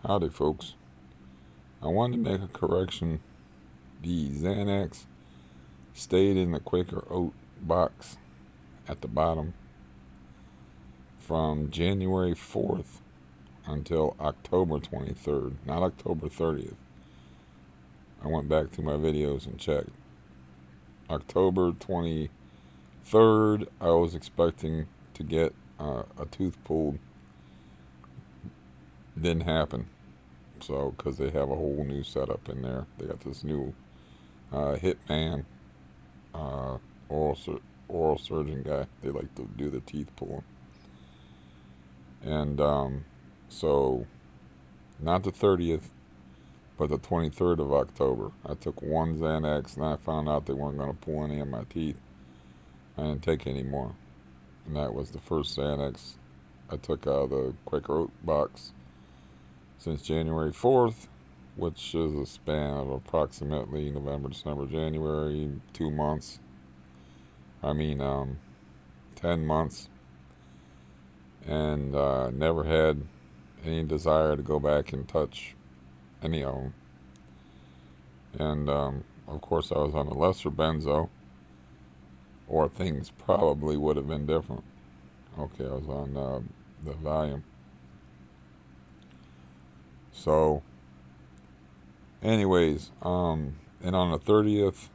Howdy, folks. I wanted to make a correction. The Xanax stayed in the Quaker Oat box at the bottom from January 4th until October 23rd, not October 30th. I went back to my videos and checked. October 23rd, I was expecting to get a tooth pulled. Didn't happen. So, because they have a whole new setup in there. They got this new Hitman uh, oral surgeon guy. They like to do the teeth pulling. And so, not the 30th, but the 23rd of October. I took one Xanax and I found out they weren't going to pull any of my teeth. I didn't take any more. And that was the first Xanax I took out of the Quaker Oat box since January 4th, which is a span of approximately November, December, January, 2 months. 10 months. And never had any desire to go back and touch any of them. And of course, I was on a lesser benzo, or things probably would have been different. Okay, I was on the Valium. So, anyways, and on the 30th,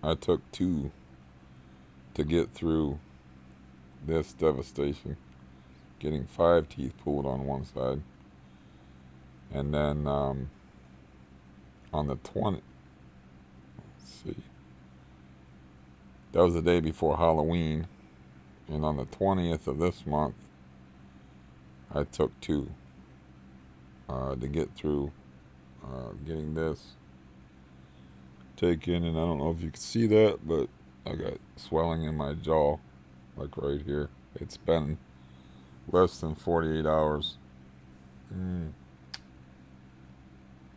I took two to get through this devastation, getting 5 teeth pulled on one side. And then on the 20th, let's see, that was the day before Halloween. And on the 20th of this month, I took 2 to get through getting this taken. And I don't know if you can see that, but I got swelling in my jaw, like right here. It's been less than 48 hours.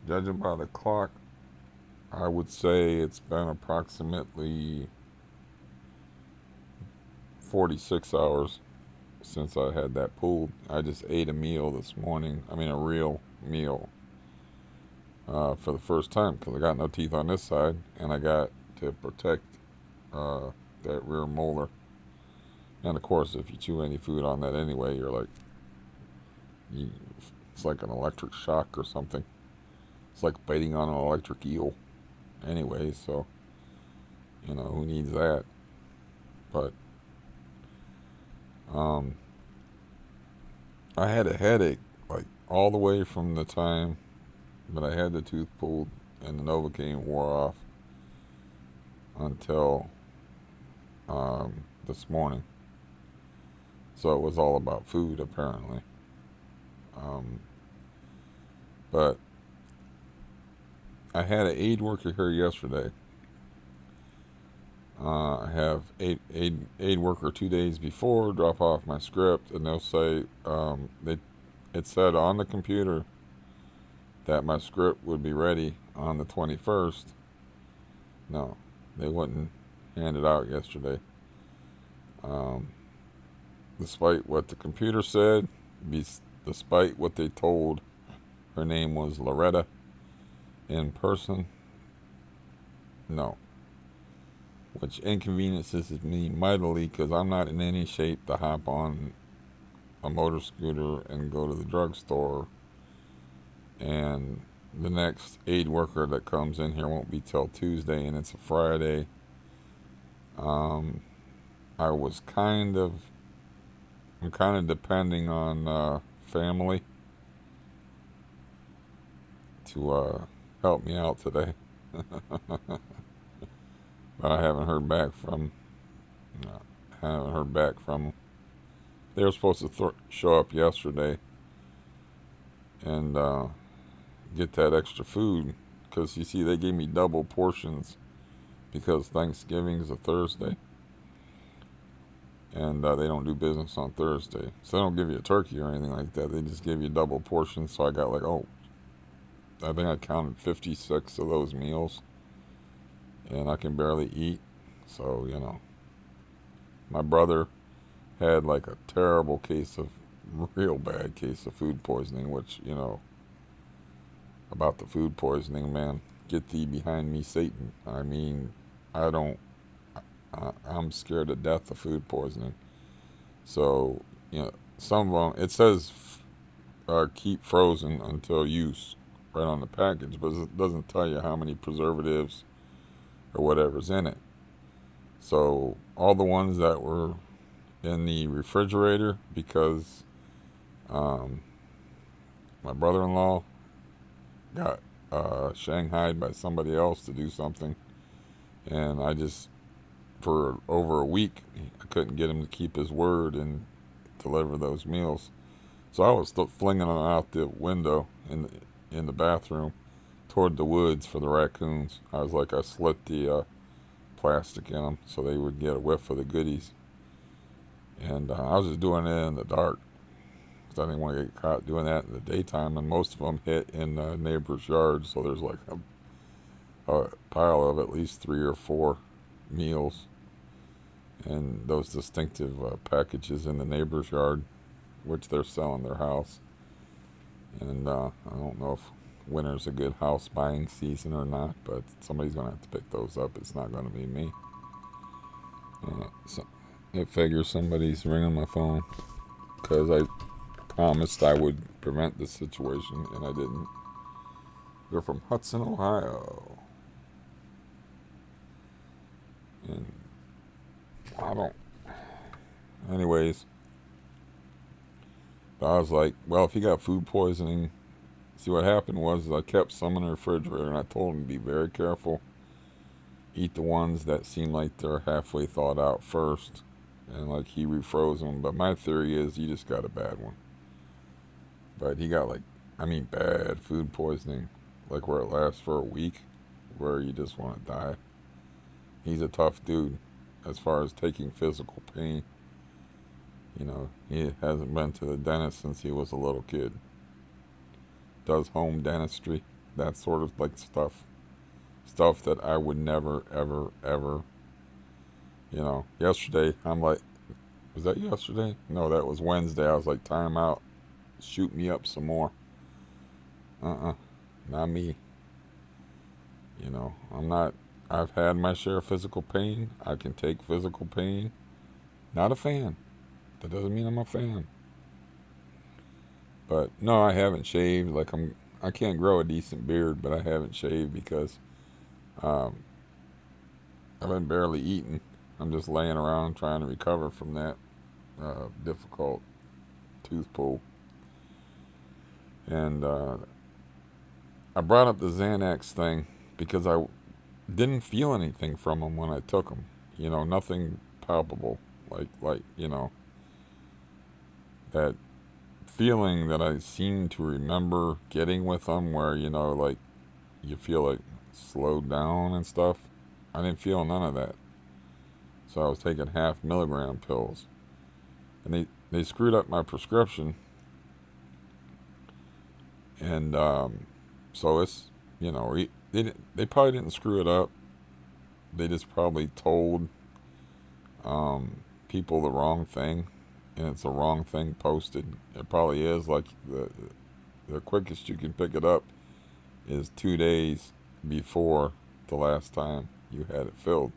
Judging by the clock, I would say it's been approximately 46 hours since I had that pulled. I just ate a meal this morning. A real meal for the first time, because I got no teeth on this side, and I got to protect that rear molar. And of course, if you chew any food on that anyway, you're like, it's like an electric shock or something. It's like biting on an electric eel. Anyway, so, who needs that? But, I had a headache, like, all the way from the time that I had the tooth pulled and the Novocaine wore off until this morning. So it was all about food, apparently. But I had an aid worker here yesterday. I have aid worker 2 days before, drop off my script, and they'll say, it said on the computer that my script would be ready on the 21st. No, they wouldn't hand it out yesterday. Despite what the computer said, despite what they told her name was Loretta in person, no. Which inconveniences me mightily, because I'm not in any shape to hop on a motor scooter and go to the drugstore. And the next aid worker that comes in here won't be till Tuesday, and it's a Friday. I'm kind of depending on family to help me out today. But I haven't heard back from them. They were supposed to show up yesterday and get that extra food, because you see, they gave me double portions because Thanksgiving's a Thursday, and they don't do business on Thursday, so they don't give you a turkey or anything like that. They just give you double portions. So I got I think I counted 56 of those meals, and I can barely eat. So my brother had like a terrible real bad case of food poisoning, which about the food poisoning, man. Get thee behind me, Satan. I mean, I don't. I'm scared to death of food poisoning. So, some of them, it says keep frozen until use right on the package, but it doesn't tell you how many preservatives or whatever's in it. So, all the ones that were in the refrigerator, because um, my brother in law got shanghaied by somebody else to do something, and I just, for over a week, I couldn't get him to keep his word and deliver those meals. So I was still flinging them out the window in the bathroom toward the woods for the raccoons. I slit the plastic in them so they would get a whiff of the goodies. And I was just doing it in the dark because I didn't want to get caught doing that in the daytime. And most of them hit in the neighbor's yard, so there's like a pile of at least 3 or 4 meals and those distinctive packages in the neighbor's yard, which they're selling their house. And I don't know if winter's a good house buying season or not, but somebody's going to have to pick those up. It's not going to be me. So I figure somebody's ringing my phone because I promised I would prevent this situation, and I didn't. They're from Hudson, Ohio. And I don't. Anyways, I was like, well, if he got food poisoning, see what happened was I kept some in the refrigerator and I told him to be very careful. Eat the ones that seem like they're halfway thawed out first, and like he refroze them. But my theory is you just got a bad one. But he got bad food poisoning, like where it lasts for a week, where you just want to die. He's a tough dude as far as taking physical pain. He hasn't been to the dentist since he was a little kid. Does home dentistry, that sort of like stuff. Stuff that I would never, ever, ever, yesterday, I'm like, was that yesterday? No, that was Wednesday. I was like, time out. Shoot me up some more. Not me. I'm not, I've had my share of physical pain. I can take physical pain. Not a fan. That doesn't mean I'm a fan. But no, I haven't shaved. I can't grow a decent beard, but I haven't shaved because I've been barely eating. I'm just laying around trying to recover from that difficult tooth pull. And I brought up the Xanax thing because I didn't feel anything from them when I took them. Nothing palpable. Like that feeling that I seem to remember getting with them where, like you feel like slowed down and stuff. I didn't feel none of that. So I was taking 0.5 milligram pills. And they screwed up my prescription. And so it's, they probably didn't screw it up. They just probably told people the wrong thing. And it's the wrong thing posted. It probably is. Like the quickest you can pick it up is 2 days before the last time you had it filled.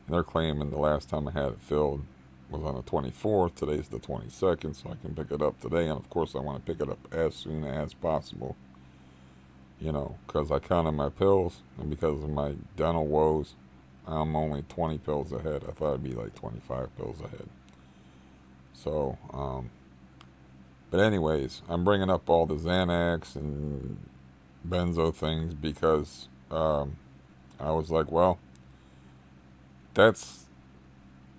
And they're claiming the last time I had it filled was on the 24th. Today's the 22nd, so I can pick it up today. And of course, I want to pick it up as soon as possible. Because I counted my pills, and because of my dental woes, I'm only 20 pills ahead. I thought it'd be like 25 pills ahead. So, but anyways, I'm bringing up all the Xanax and benzo things because I was like, well, that's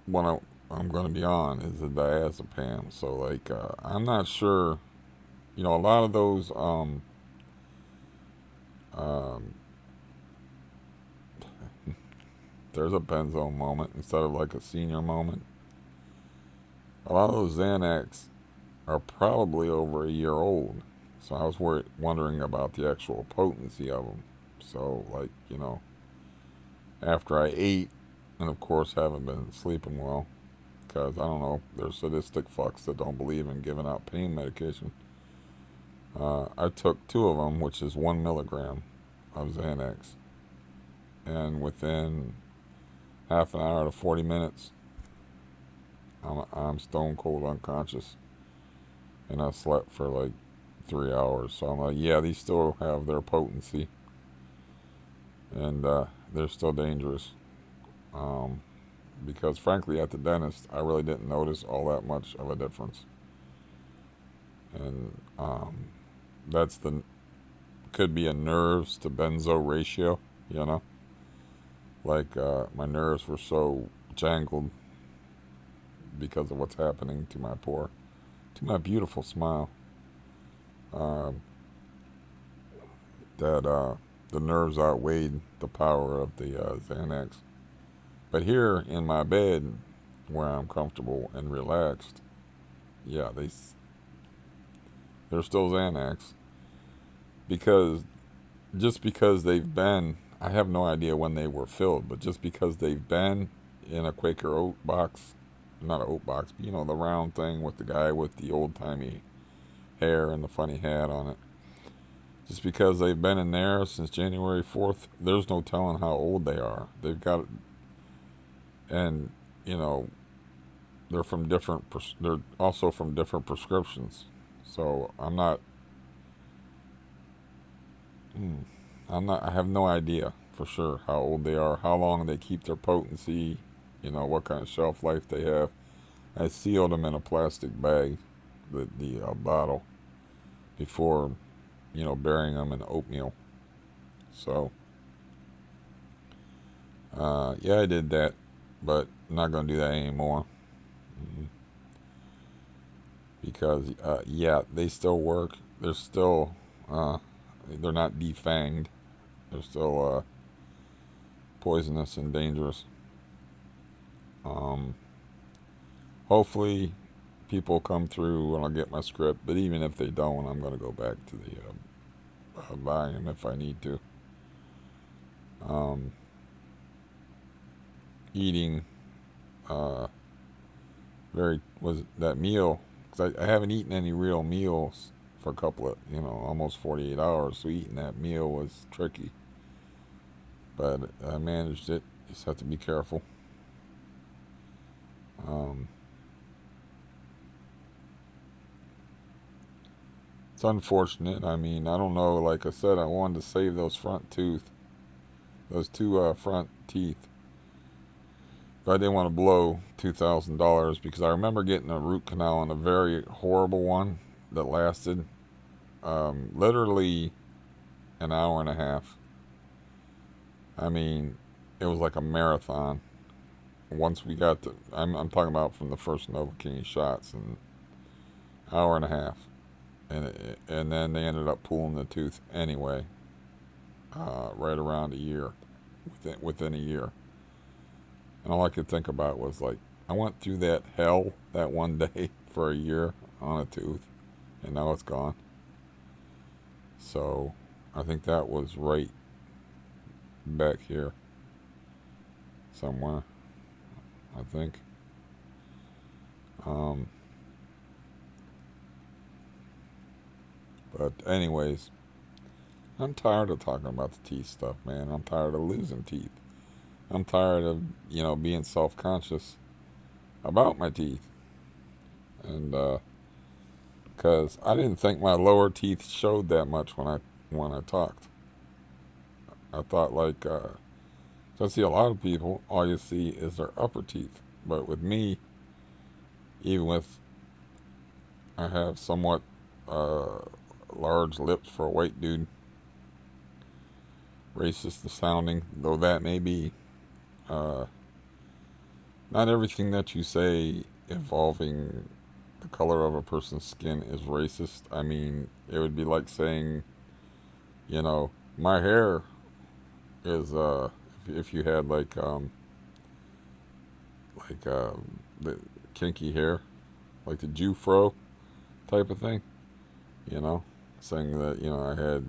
what I'm going to be on is the diazepam. So like, I'm not sure, a lot of those, there's a benzo moment instead of like a senior moment. A lot of those Xanax are probably over a year old. So I was wondering about the actual potency of them. So like, after I ate, and of course haven't been sleeping well, because I don't know, there's sadistic fucks that don't believe in giving out pain medication. I took two of them, which is 1 milligram of Xanax, and within half an hour to 40 minutes, I'm stone cold unconscious, and I slept for like 3 hours. So I'm like, yeah, these still have their potency, and they're still dangerous. Um, because frankly, at the dentist, I really didn't notice all that much of a difference, and that's the could be a nerves to benzo ratio, you know. Like my nerves were so jangled because of what's happening to my to my beautiful smile, uh, that the nerves outweighed the power of the Xanax. But here in my bed, where I'm comfortable and relaxed, yeah, they're still Xanax, because just because they've been, I have no idea when they were filled, but just because they've been in a Quaker oat box, not an oat box, but you know, the round thing with the guy with the old timey hair and the funny hat on it. Just because they've been in there since January 4th, there's no telling how old they are. They've got, and you know, they're from different, they're also from different prescriptions. So I have no idea for sure how old they are, how long they keep their potency, you know, what kind of shelf life they have. I sealed them in a plastic bag, the bottle, before, you know, burying them in oatmeal. So, yeah, I did that, but I'm not going to do that anymore. Mm, because, yeah, they still work. Uh, they're not defanged. They're still poisonous and dangerous. Um, Hopefully, people come through and I'll get my script. But even if they don't, I'm going to go back to the volume if I need to. Um, Eating uh, very was that meal, because I haven't eaten any real meals for a couple of, you know, almost 48 hours. So eating that meal was tricky, but I managed it. Just have to be careful. Um, it's unfortunate. I mean, I don't know. Like I said, I wanted to save those two front teeth, but I didn't want to blow $2,000, because I remember getting a root canal on a very horrible one that lasted literally an hour and a half. I mean, it was like a marathon. Once we got to, I'm talking about from the first Novocaine shots, an hour and a half, and then they ended up pulling the tooth anyway, right around a year, within a year. And all I could think about was like, I went through that hell that one day for a year on a tooth, and now it's gone. So I think that was right back here somewhere, I think. Um, but anyways, I'm tired of talking about the teeth stuff, man. I'm tired of losing teeth. I'm tired of, you know, being self-conscious about my teeth. And because I didn't think my lower teeth showed that much when I talked. I thought like, so I see a lot of people, all you see is their upper teeth. But with me, even with, I have somewhat uh, large lips for a white dude. Racist sounding, though that may be. Uh, Not everything that you say involving the color of a person's skin is racist. I mean, it would be like saying, you know, my hair is if you had the kinky hair, like the Jew fro type of thing, you know, saying that, you know, I had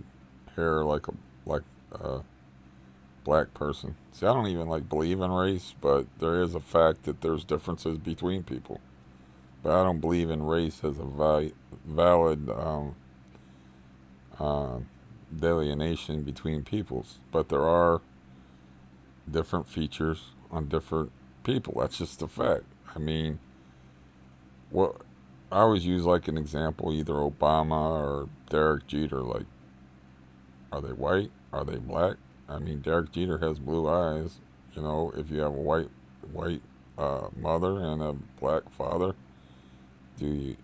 hair like a black person. See, I don't even like believe in race, but there is a fact that there's differences between people. But I don't believe in race as a valid uh, delineation between peoples, but there are different features on different people. That's just a fact. I mean, what I always use like an example, either Obama or Derek Jeter. Like, are they white? Are they black? I mean, Derek Jeter has blue eyes. You know, if you have a white mother and a black father, do you,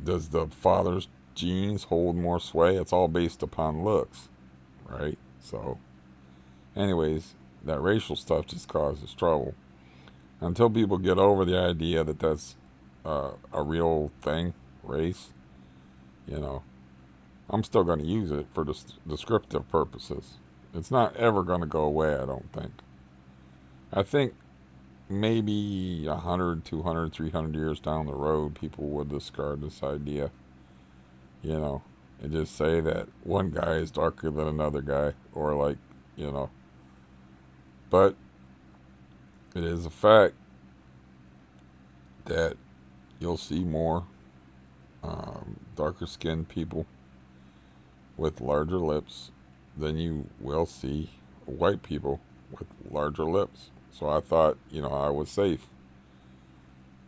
does the father's genes hold more sway? It's all based upon looks, right? So, anyways, that racial stuff just causes trouble. Until people get over the idea that that's a real thing, race, you know, I'm still going to use it for descriptive purposes. It's not ever going to go away, I don't think. I think maybe 100, 200, 300 years down the road, people would discard this idea, you know, and just say that one guy is darker than another guy, or like, you know. But it is a fact that you'll see more darker skinned people with larger lips than you will see white people with larger lips. So I thought, you know, I was safe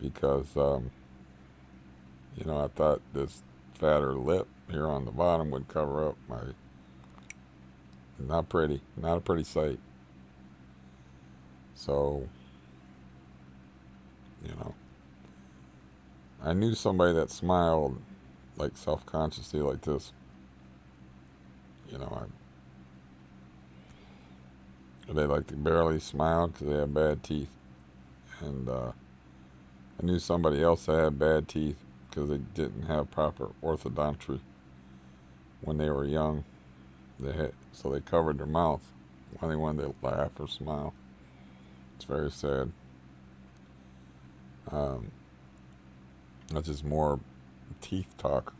because, you know, I thought this fatter lip here on the bottom would cover up my, not pretty, not a pretty sight. So, you know, I knew somebody that smiled like self-consciously like this. You know, they like to barely smile because they have bad teeth. And I knew somebody else that had bad teeth because they didn't have proper orthodontry when they were young. So they covered their mouth when they wanted to laugh or smile. It's very sad. Um, that's just more teeth talk.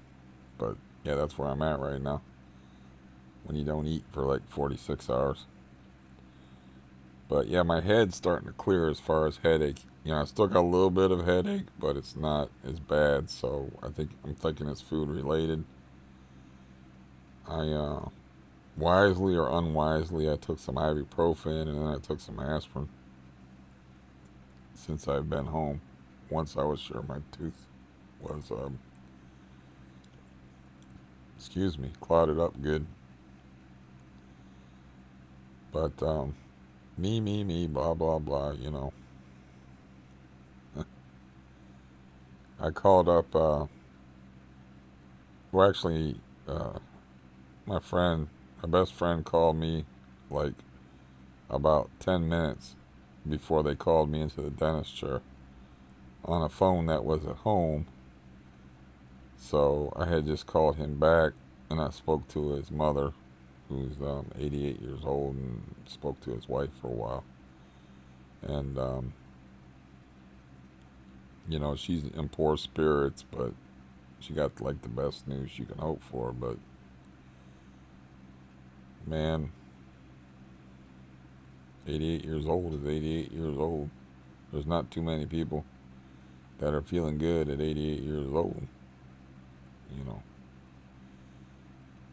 But yeah, that's where I'm at right now. When you don't eat for like 46 hours. But yeah, my head's starting to clear as far as headache. You know, I still got a little bit of headache, but it's not as bad. So I'm thinking it's food related. I wisely or unwisely, I took some ibuprofen and then I took some aspirin since I've been home. Once I was sure my tooth was, clotted up good. But me, blah blah blah. You know, I called up. Well, actually, my friend, my best friend, called me like about 10 minutes before they called me into the dentist chair on a phone that was at home. So I had just called him back and I spoke to his mother, who's 88 years old, and spoke to his wife for a while. And, you know, she's in poor spirits, but she got like the best news you can hope for. But man, 88 years old is 88 years old. There's not too many people that are feeling good at 88 years old, you know.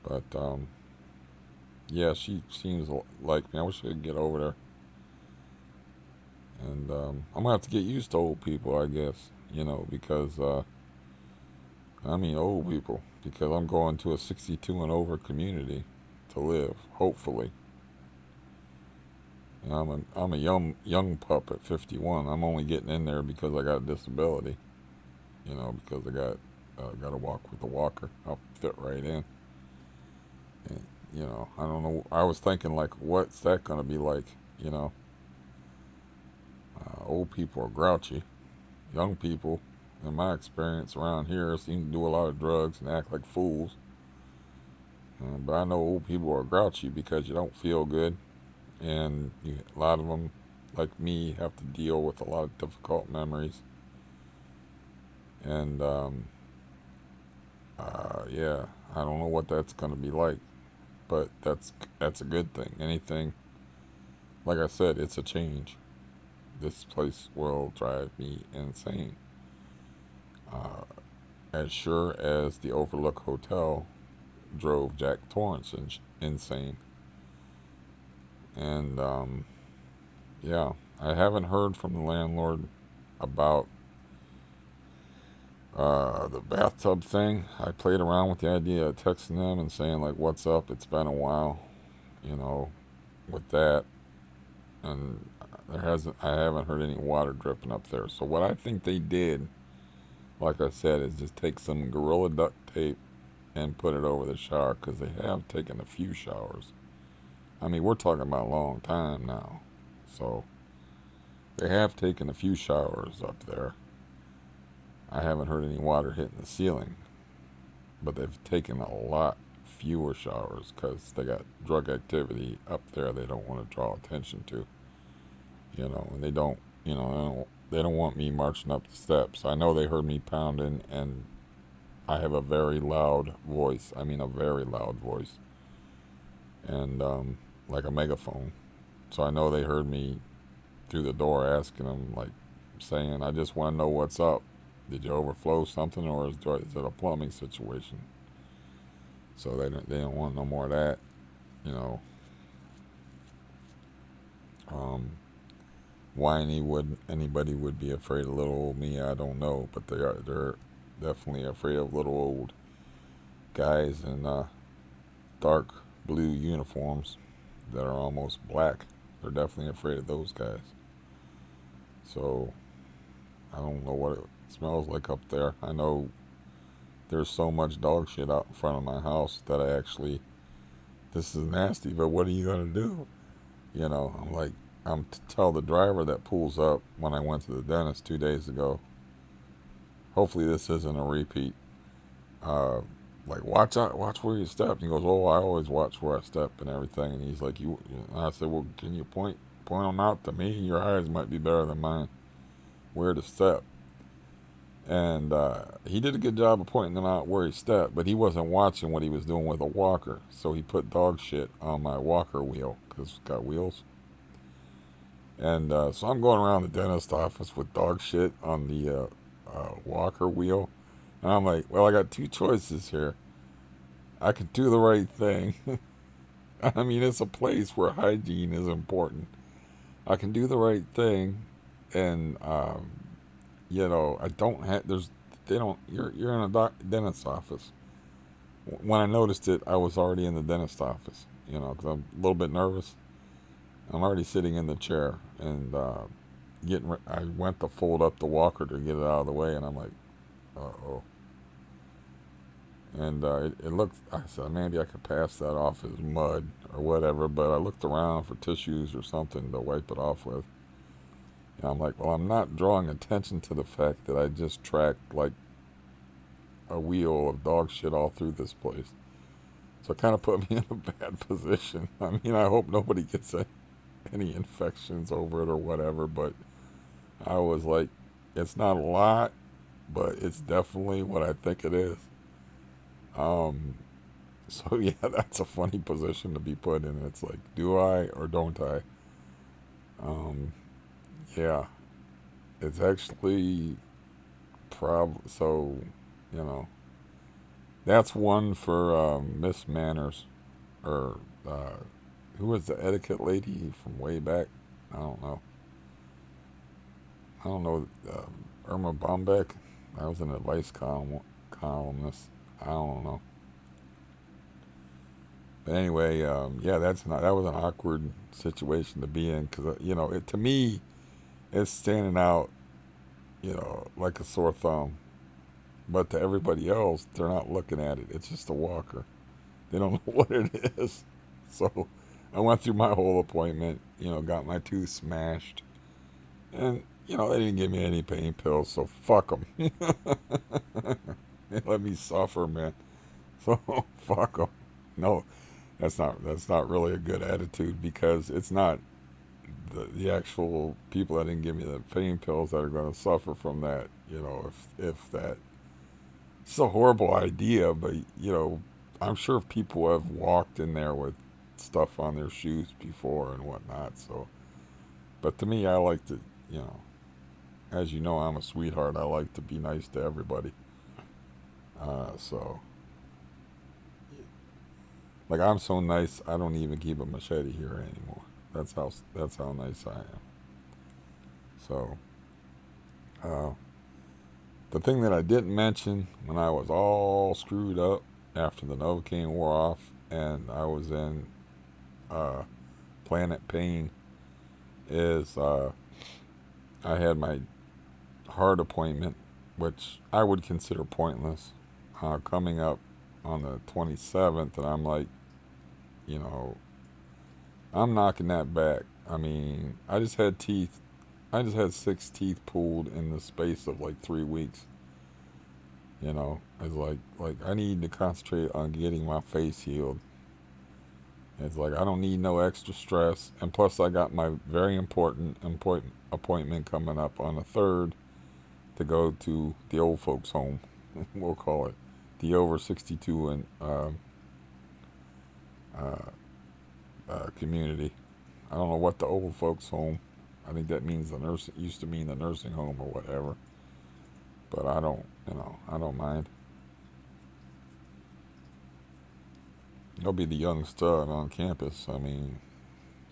But yeah, she seems like me. I wish I could get over there. And I'm gonna have to get used to old people, I guess, you know, because I mean old people, because I'm going to a 62 and over community to live, hopefully. And I'm a young pup at 51. I'm only getting in there because I got a disability, you know, because I got to walk with the walker. I'll fit right in. And, you know, I don't know. I was thinking like, what's that gonna be like? You know, old people are grouchy. Young people, in my experience around here, seem to do a lot of drugs and act like fools. But I know old people are grouchy because you don't feel good, and a lot of them, like me, have to deal with a lot of difficult memories. And yeah, I don't know what that's gonna be like, but that's a good thing. Anything, like I said, it's a change. This place will drive me insane. as sure as the Overlook Hotel drove Jack Torrance insane. And yeah, I haven't heard from the landlord about the bathtub thing. I played around with the idea of texting them and saying like, "What's up? It's been a while," you know, with that, and I haven't heard any water dripping up there. So what I think they did, like I said, is just take some Gorilla duct tape and put it over the shower because they have taken a few showers. I mean, we're talking about a long time now, so they have taken a few showers up there. I haven't heard any water hitting the ceiling, but they've taken a lot fewer showers because they got drug activity up there they don't want to draw attention to, and they don't, they don't want me marching up the steps. I know they heard me pounding, and I have a very loud voice. I mean, a very loud voice, and like a megaphone. So I know they heard me through the door asking them, like, saying, "I just want to know what's up. Did you overflow something, or is it a plumbing situation?" So they don't want no more of that, you know. Um, why anybody would be afraid of little old me, I don't know, but they're definitely afraid of little old guys in dark blue uniforms that are almost black. They're definitely afraid of those guys. So I don't know what it smells like up there. I know there's so much dog shit out in front of my house that this is nasty, but what are you gonna do? I'm like, I'm to tell the driver that pulls up when I went to the dentist 2 days ago. Hopefully this isn't a repeat. Uh, like, watch out, watch where you step. And he goes, "Oh, I always watch where I step and everything." And he's like, And I said, "Well, can you point them out to me? Your eyes might be better than mine. Where to step?" And he did a good job of pointing them out where he stepped, but he wasn't watching what he was doing with a walker. So he put dog shit on my walker wheel because it's got wheels. And so I'm going around the dentist office with dog shit on the walker wheel. And I'm like, well, I got two choices here. I can do the right thing. I mean, it's a place where hygiene is important. I can do the right thing, and I don't have. They don't. You're in a dentist's office. When I noticed it, I was already in the dentist office. Because I'm a little bit nervous. I'm already sitting in the chair, and I went to fold up the walker to get it out of the way, and I'm like, uh-oh. And it looked, I said, maybe I could pass that off as mud or whatever, but I looked around for tissues or something to wipe it off with. And I'm like, well, I'm not drawing attention to the fact that I just tracked like a wheel of dog shit all through this place. So it kind of put me in a bad position. I mean, I hope nobody gets any infections over it or whatever, but I was like, it's not a lot, but it's definitely what I think it is. Um, so yeah, that's a funny position to be put in. It's like, do I or don't I? Um, yeah, it's actually so, you know, that's one for Miss Manners, or who was the etiquette lady from way back? I don't know. I don't know. Irma Bombeck. I was an advice columnist. I don't know. But anyway, yeah, that was an awkward situation to be in because to me, it's standing out, like a sore thumb. But to everybody else, they're not looking at it. It's just a walker. They don't know what it is. So I went through my whole appointment. Got my tooth smashed, and they didn't give me any pain pills. So fuck them. They let me suffer, man. So fuck them. No, that's not really a good attitude because it's not the actual people that didn't give me the pain pills that are going to suffer from that. If that, it's a horrible idea, but I'm sure people have walked in there with stuff on their shoes before and whatnot. So, but to me, I like to, as you know, I'm a sweetheart. I like to be nice to everybody. So, like, I'm so nice, I don't even keep a machete here anymore. That's how nice I am. So, uh, the thing that I didn't mention when I was all screwed up after the Novocaine wore off and I was in uh, Planet Pain is I had my heart appointment, which I would consider pointless, coming up on the 27th, and I'm like, you know, I'm knocking that back. I mean, I just had six teeth pulled in the space of like 3 weeks. It's like I need to concentrate on getting my face healed. It's like I don't need no extra stress, and plus I got my very important appointment coming up on the third to go to the old folks' home. We'll call it the over 62 and uh, community. I don't know what the old folks' home. I think that means the nurse. It used to mean the nursing home or whatever. But I don't, I don't mind. I'll be the young stud on campus. I mean,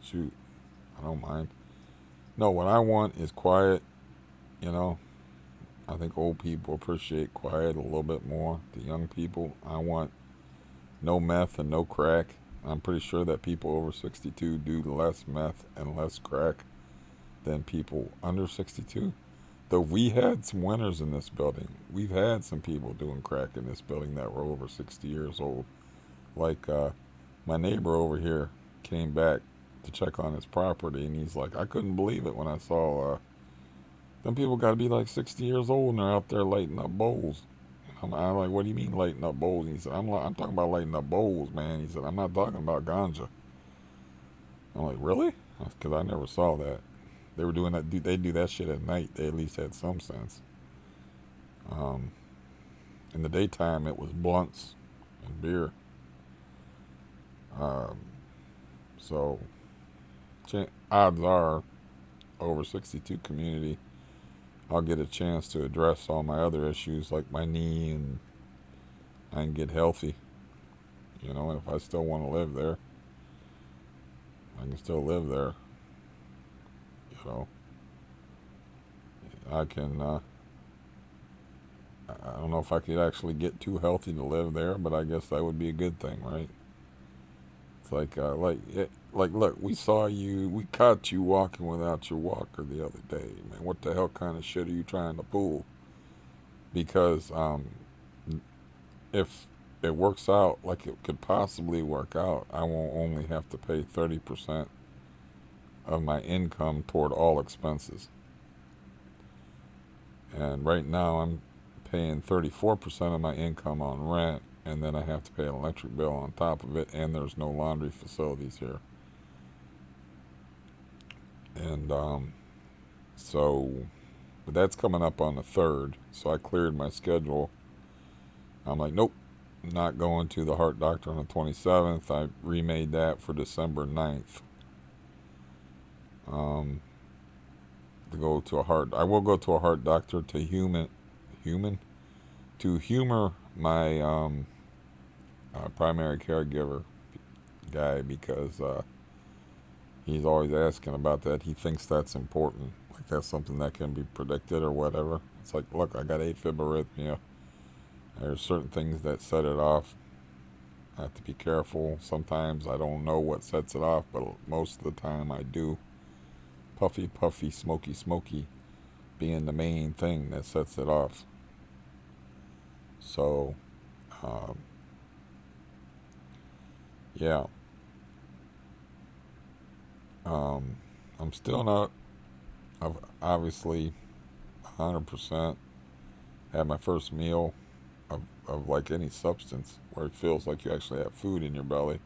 shoot, I don't mind. No, what I want is quiet. You know, I think old people appreciate quiet a little bit more. The young people, I want no meth and no crack. I'm pretty sure that people over 62 do less meth and less crack than people under 62. Though we had some winners in this building. We've had some people doing crack in this building that were over 60 years old. Like my neighbor over here came back to check on his property, and he's like, I couldn't believe it when I saw them people got to be like 60 years old and they're out there lighting up bowls. I'm like, what do you mean lighting up bowls? And he said, I'm talking about lighting up bowls, man. He said, I'm not talking about ganja. I'm like, really? Because I never saw that. They were doing that. They do that shit at night. They at least had some sense. Um, in the daytime, it was blunts and beer. Um, so odds are, over 62 community, I'll get a chance to address all my other issues like my knee, and I can get healthy. And if I still want to live there, I can still live there. You know, I can. I don't know if I could actually get too healthy to live there, but I guess that would be a good thing, right? It's like, look, we caught you walking without your walker the other day, man. What the hell kind of shit are you trying to pull? Because if it works out like it could possibly work out, I won't only have to pay 30% of my income toward all expenses. And right now I'm paying 34% of my income on rent, and then I have to pay an electric bill on top of it, and there's no laundry facilities here. And but that's coming up on the 3rd, so I cleared my schedule. I'm like, nope, not going to the heart doctor on the 27th. I remade that for December 9th. To go to a heart, I will go to a heart doctor to to humor my primary caregiver guy, because he's always asking about that. He thinks that's important, like that's something that can be predicted or whatever. It's like, look, I got AFib arrhythmia. There's certain things that set it off. I have to be careful. Sometimes I don't know what sets it off, but most of the time I do. Puffy, puffy, smoky, smoky being the main thing that sets it off. So, um, yeah. Um, I'm still not, obviously, 100% had my first meal of like any substance where it feels like you actually have food in your belly.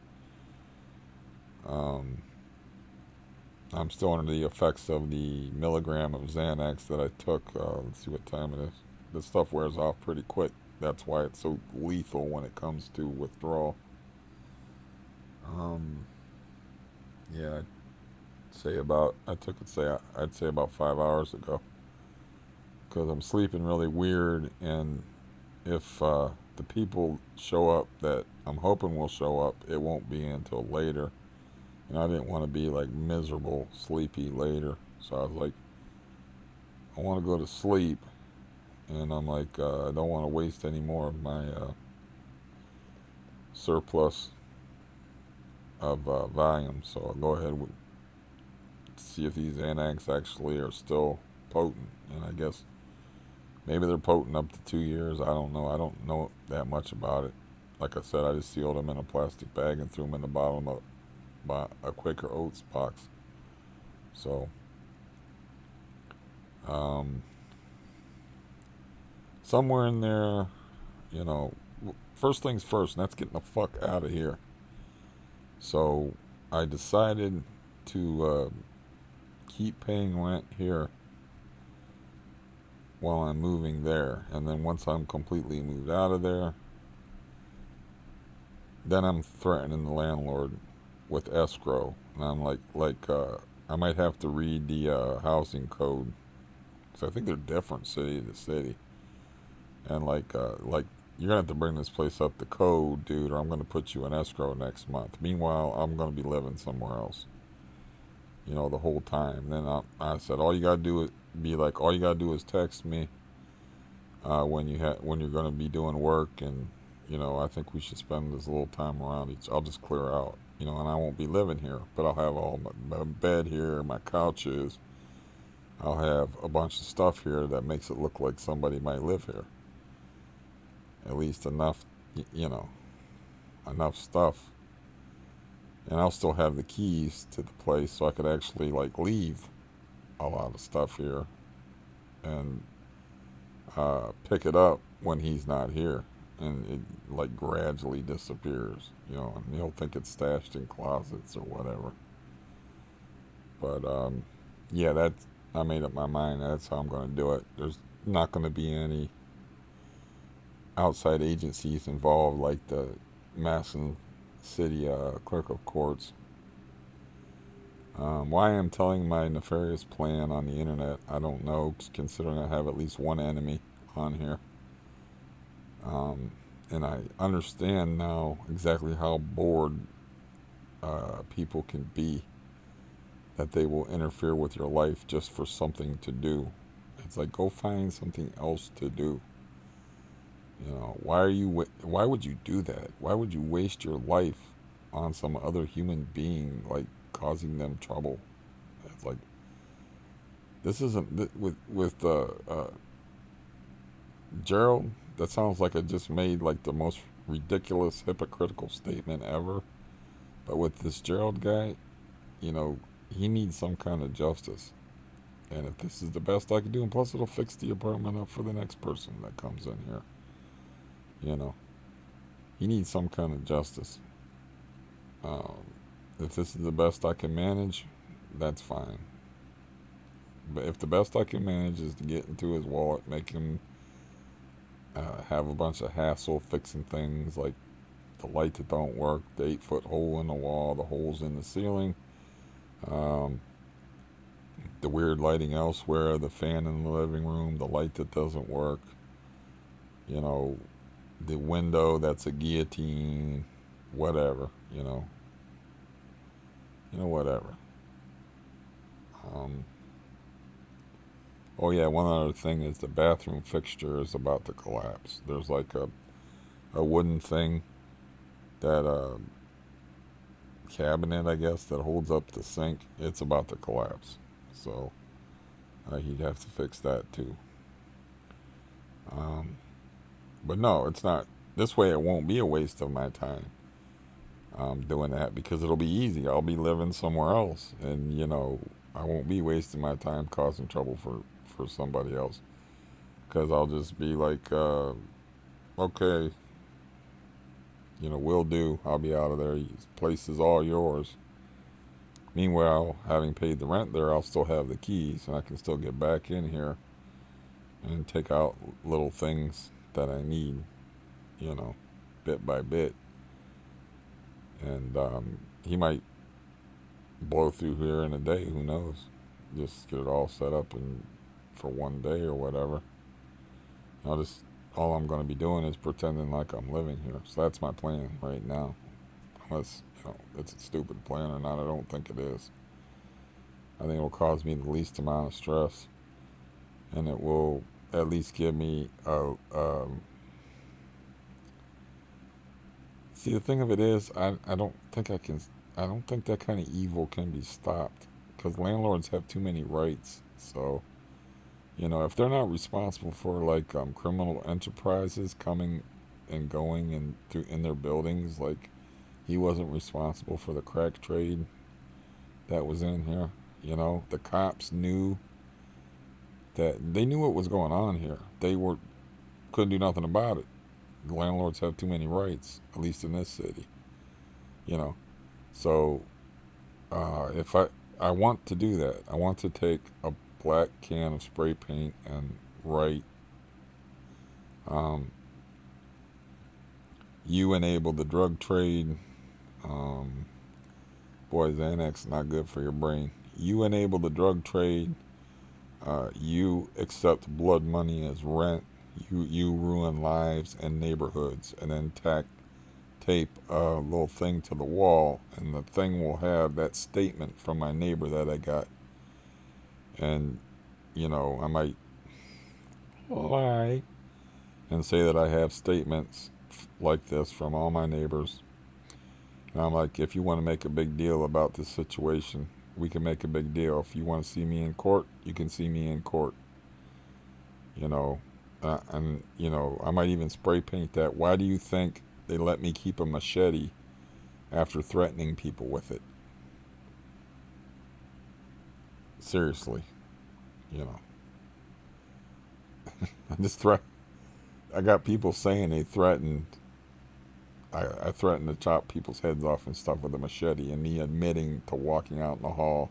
Um, I'm still under the effects of the milligram of Xanax that I took. Let's see what time it is. This stuff wears off pretty quick. That's why it's so lethal when it comes to withdrawal. Um, yeah, I'd say about 5 hours ago, because I'm sleeping really weird, and if the people show up that I'm hoping will show up, it won't be until later. And I didn't want to be like miserable, sleepy later. So I was like, I want to go to sleep. And I'm like, I don't want to waste any more of my surplus of volume. So I'll go ahead and see if these anacks actually are still potent. And I guess maybe they're potent up to 2 years. I don't know. I don't know that much about it. Like I said, I just sealed them in a plastic bag and threw them in the bottom of a Quaker Oats box. So, um, somewhere in there, you know, first things first, and that's getting the fuck out of here. So, I decided to keep paying rent here while I'm moving there. And then once I'm completely moved out of there, then I'm threatening the landlord with escrow. And I'm I might have to read the housing code. Because I think they're different city to city. And you're going to have to bring this place up to code, dude, or I'm going to put you in escrow next month. Meanwhile, I'm going to be living somewhere else. You know, the whole time. Then I said, all you got to do is all you got to do is text me when you're going to be doing work, and you know, I think we should spend this little time around each. I'll just clear out, you know, and I won't be living here, but I'll have all my bed here, my couches. I'll have a bunch of stuff here that makes it look like somebody might live here. At least enough, you know, enough stuff. And I'll still have the keys to the place, so I could actually leave a lot of stuff here and pick it up when he's not here, and it gradually disappears, you know, and he'll think it's stashed in closets or whatever. But yeah, that's I made up my mind. That's how I'm going to do it. There's not going to be any outside agencies involved like the Masson City Clerk of Courts. Why I'm telling my nefarious plan on the internet, I don't know, considering I have at least one enemy on here. And I understand now exactly how bored people can be, that they will interfere with your life just for something to do. It's like, go find something else to do. You know, why would you do that? Why would you waste your life on some other human being, causing them trouble? It's like, this isn't with Gerald. That sounds like I just made the most ridiculous hypocritical statement ever. But with this Gerald guy, you know, he needs some kind of justice. And if this is the best I can do, and plus it'll fix the apartment up for the next person that comes in here. You know, he needs some kind of justice. If this is the best I can manage, that's fine. But if the best I can manage is to get into his wallet, make him have a bunch of hassle fixing things like the light that don't work, the 8-foot hole in the wall, the holes in the ceiling, the weird lighting elsewhere, the fan in the living room, the light that doesn't work, you know, the window that's a guillotine, whatever, whatever. Oh yeah, one other thing is the bathroom fixture is about to collapse. There's a wooden thing that cabinet, I guess, that holds up the sink. It's about to collapse, so he'd have to fix that too. But no, it's not. This way, it won't be a waste of my time doing that, because it'll be easy. I'll be living somewhere else, and I won't be wasting my time causing trouble for somebody else, because I'll just be like, okay, will do. I'll be out of there. This place is all yours. Meanwhile, having paid the rent there, I'll still have the keys, and I can still get back in here and take out little things that I need, bit by bit. And he might blow through here in a day. Who knows? Just get it all set up and for one day or whatever. I'll just all I'm going to be doing is pretending like I'm living here. So that's my plan right now. Unless, it's a stupid plan or not, I don't think it is. I think it will cause me the least amount of stress, and it will at least give me a. See, the thing of it is, I don't think I can. I don't think that kind of evil can be stopped because landlords have too many rights. So, if they're not responsible for like criminal enterprises coming and going and through in their buildings, like he wasn't responsible for the crack trade that was in here. The cops knew that they knew what was going on here. They couldn't do nothing about it. The landlords have too many rights, at least in this city. You know, so if I want to do that, I want to take a black can of spray paint and write, um, "You enable the drug trade." Um, Boy, Xanax not good for your brain. You enable the drug trade. You accept blood money as rent. You ruin lives and neighborhoods, and then tape a little thing to the wall, and the thing will have that statement from my neighbor that I got. And I might lie and say that I have statements like this from all my neighbors. And I'm like, if you want to make a big deal about this situation, we can make a big deal. If you want to see me in court, you can see me in court. You know, and I might even spray paint that. Why do you think they let me keep a machete after threatening people with it? Seriously, you know, I just threat. I got people saying they threatened. I threatened to chop people's heads off and stuff with a machete, and me admitting to walking out in the hall.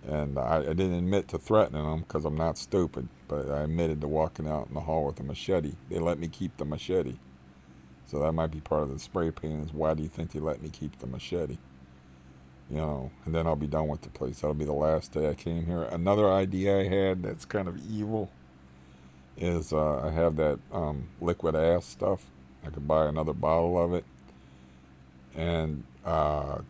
And I didn't admit to threatening them because I'm not stupid, but I admitted to walking out in the hall with a machete. They let me keep the machete. So that might be part of the spray paint is why do you think they let me keep the machete? And then I'll be done with the place. That'll be the last day I came here. Another idea I had that's kind of evil is I have that liquid ass stuff. I could buy another bottle of it and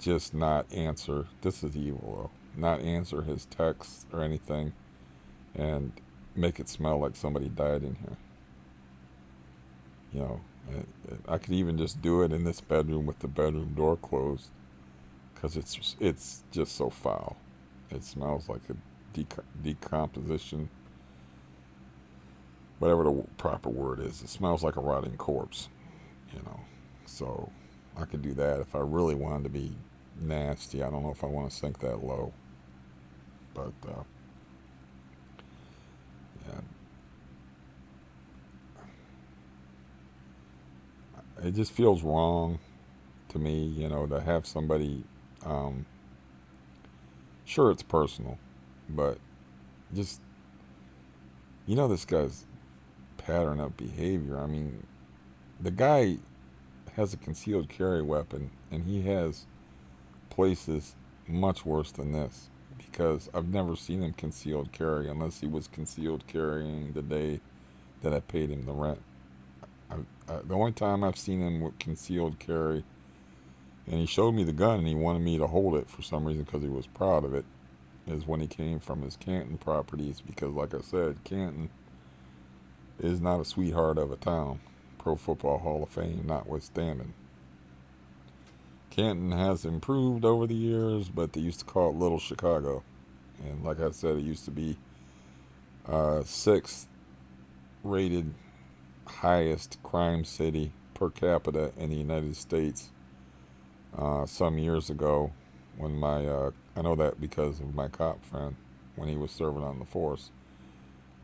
just not answer. This is evil though. Not answer his texts or anything and make it smell like somebody died in here. You know, I could even just do it in this bedroom with the bedroom door closed because it's just so foul. It smells like a decomposition, whatever the proper word is. It smells like a rotting corpse, So I could do that if I really wanted to be nasty. I don't know if I want to sink that low, but yeah, it just feels wrong to me, to have somebody. Um, sure, it's personal, but just this guy's pattern of behavior. I mean, the guy has a concealed carry weapon, and he has places much worse than this because I've never seen him concealed carry unless he was concealed carrying the day that I paid him the rent. The only time I've seen him with concealed carry, and he showed me the gun and he wanted me to hold it for some reason because he was proud of it, is when he came from his Canton properties because, like I said, Canton is not a sweetheart of a town. Pro Football Hall of Fame notwithstanding. Canton has improved over the years, but they used to call it Little Chicago. And like I said, it used to be sixth rated highest crime city per capita in the United States some years ago when I know that because of my cop friend when he was serving on the force.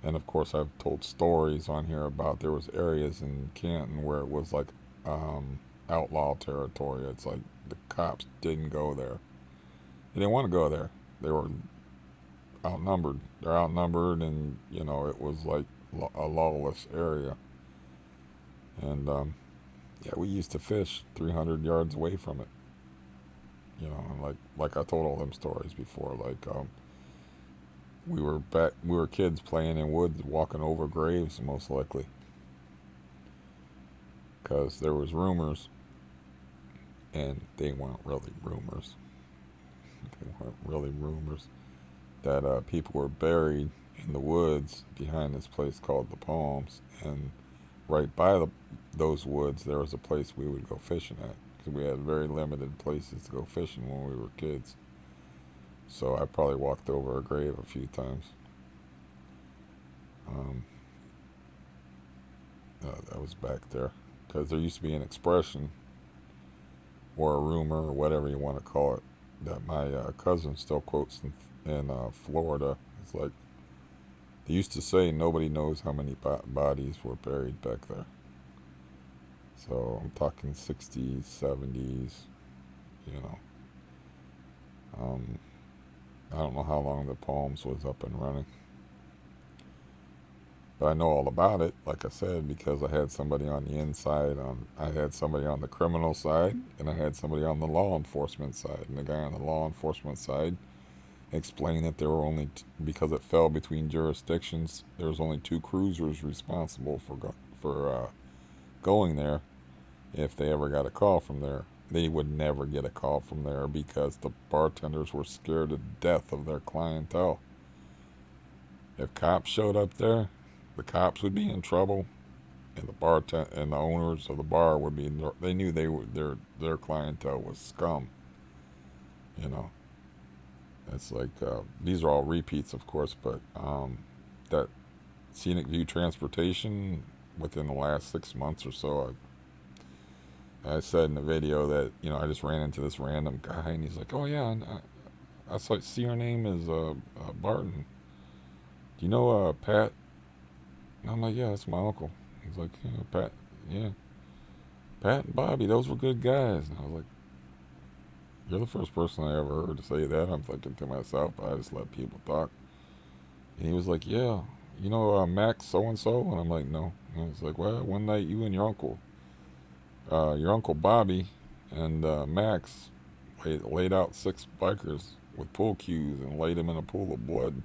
And of course I've told stories on here about there was areas in Canton where it was like outlaw territory. It's like the cops didn't go there. They didn't want to go there. They were outnumbered. They're outnumbered, and it was like a lawless area. And yeah, we used to fish 300 yards away from it. Like I told all them stories before. Like we were kids playing in woods, walking over graves, most likely. because there was rumors, and they weren't really rumors. They weren't really rumors that people were buried in the woods behind this place called the Palms, and right by those woods there was a place we would go fishing at, because we had very limited places to go fishing when we were kids. So I probably walked over a grave a few times. Um, that was back there, because there used to be an expression or a rumor or whatever you want to call it that my cousin still quotes in Florida. It's like, they used to say nobody knows how many bodies were buried back there. So I'm talking 60s, 70s, you know. I don't know how long the Palms was up and running. But I know all about it, like I said, because I had somebody on the inside. I had somebody on the criminal side, and I had somebody on the law enforcement side. And the guy on the law enforcement side explained that there were only, because it fell between jurisdictions, there was only 2 cruisers responsible for going there. If they ever got a call from there, they would never get a call from there because the bartenders were scared to death of their clientele. If cops showed up there, the cops would be in trouble, and the owners of the bar would be. They knew their clientele was scum. You know, it's like these are all repeats, of course, but that Scenic View Transportation, within the last 6 months or so, I said in the video that, I just ran into this random guy, and he's like, "Oh yeah, and I see your name is Barton. Do you know Pat?" And I'm like, "Yeah, that's my uncle." He's like, "Yeah, Pat, yeah, Pat and Bobby, those were good guys." And I was like, "You're the first person I ever heard to say that." I'm thinking to myself, but I just let people talk. And he was like, "Yeah, Max so and so," and I'm like, "No." And I was like, "Well, one night you and your uncle Bobby and Max laid out 6 bikers with pool cues and laid them in a pool of blood."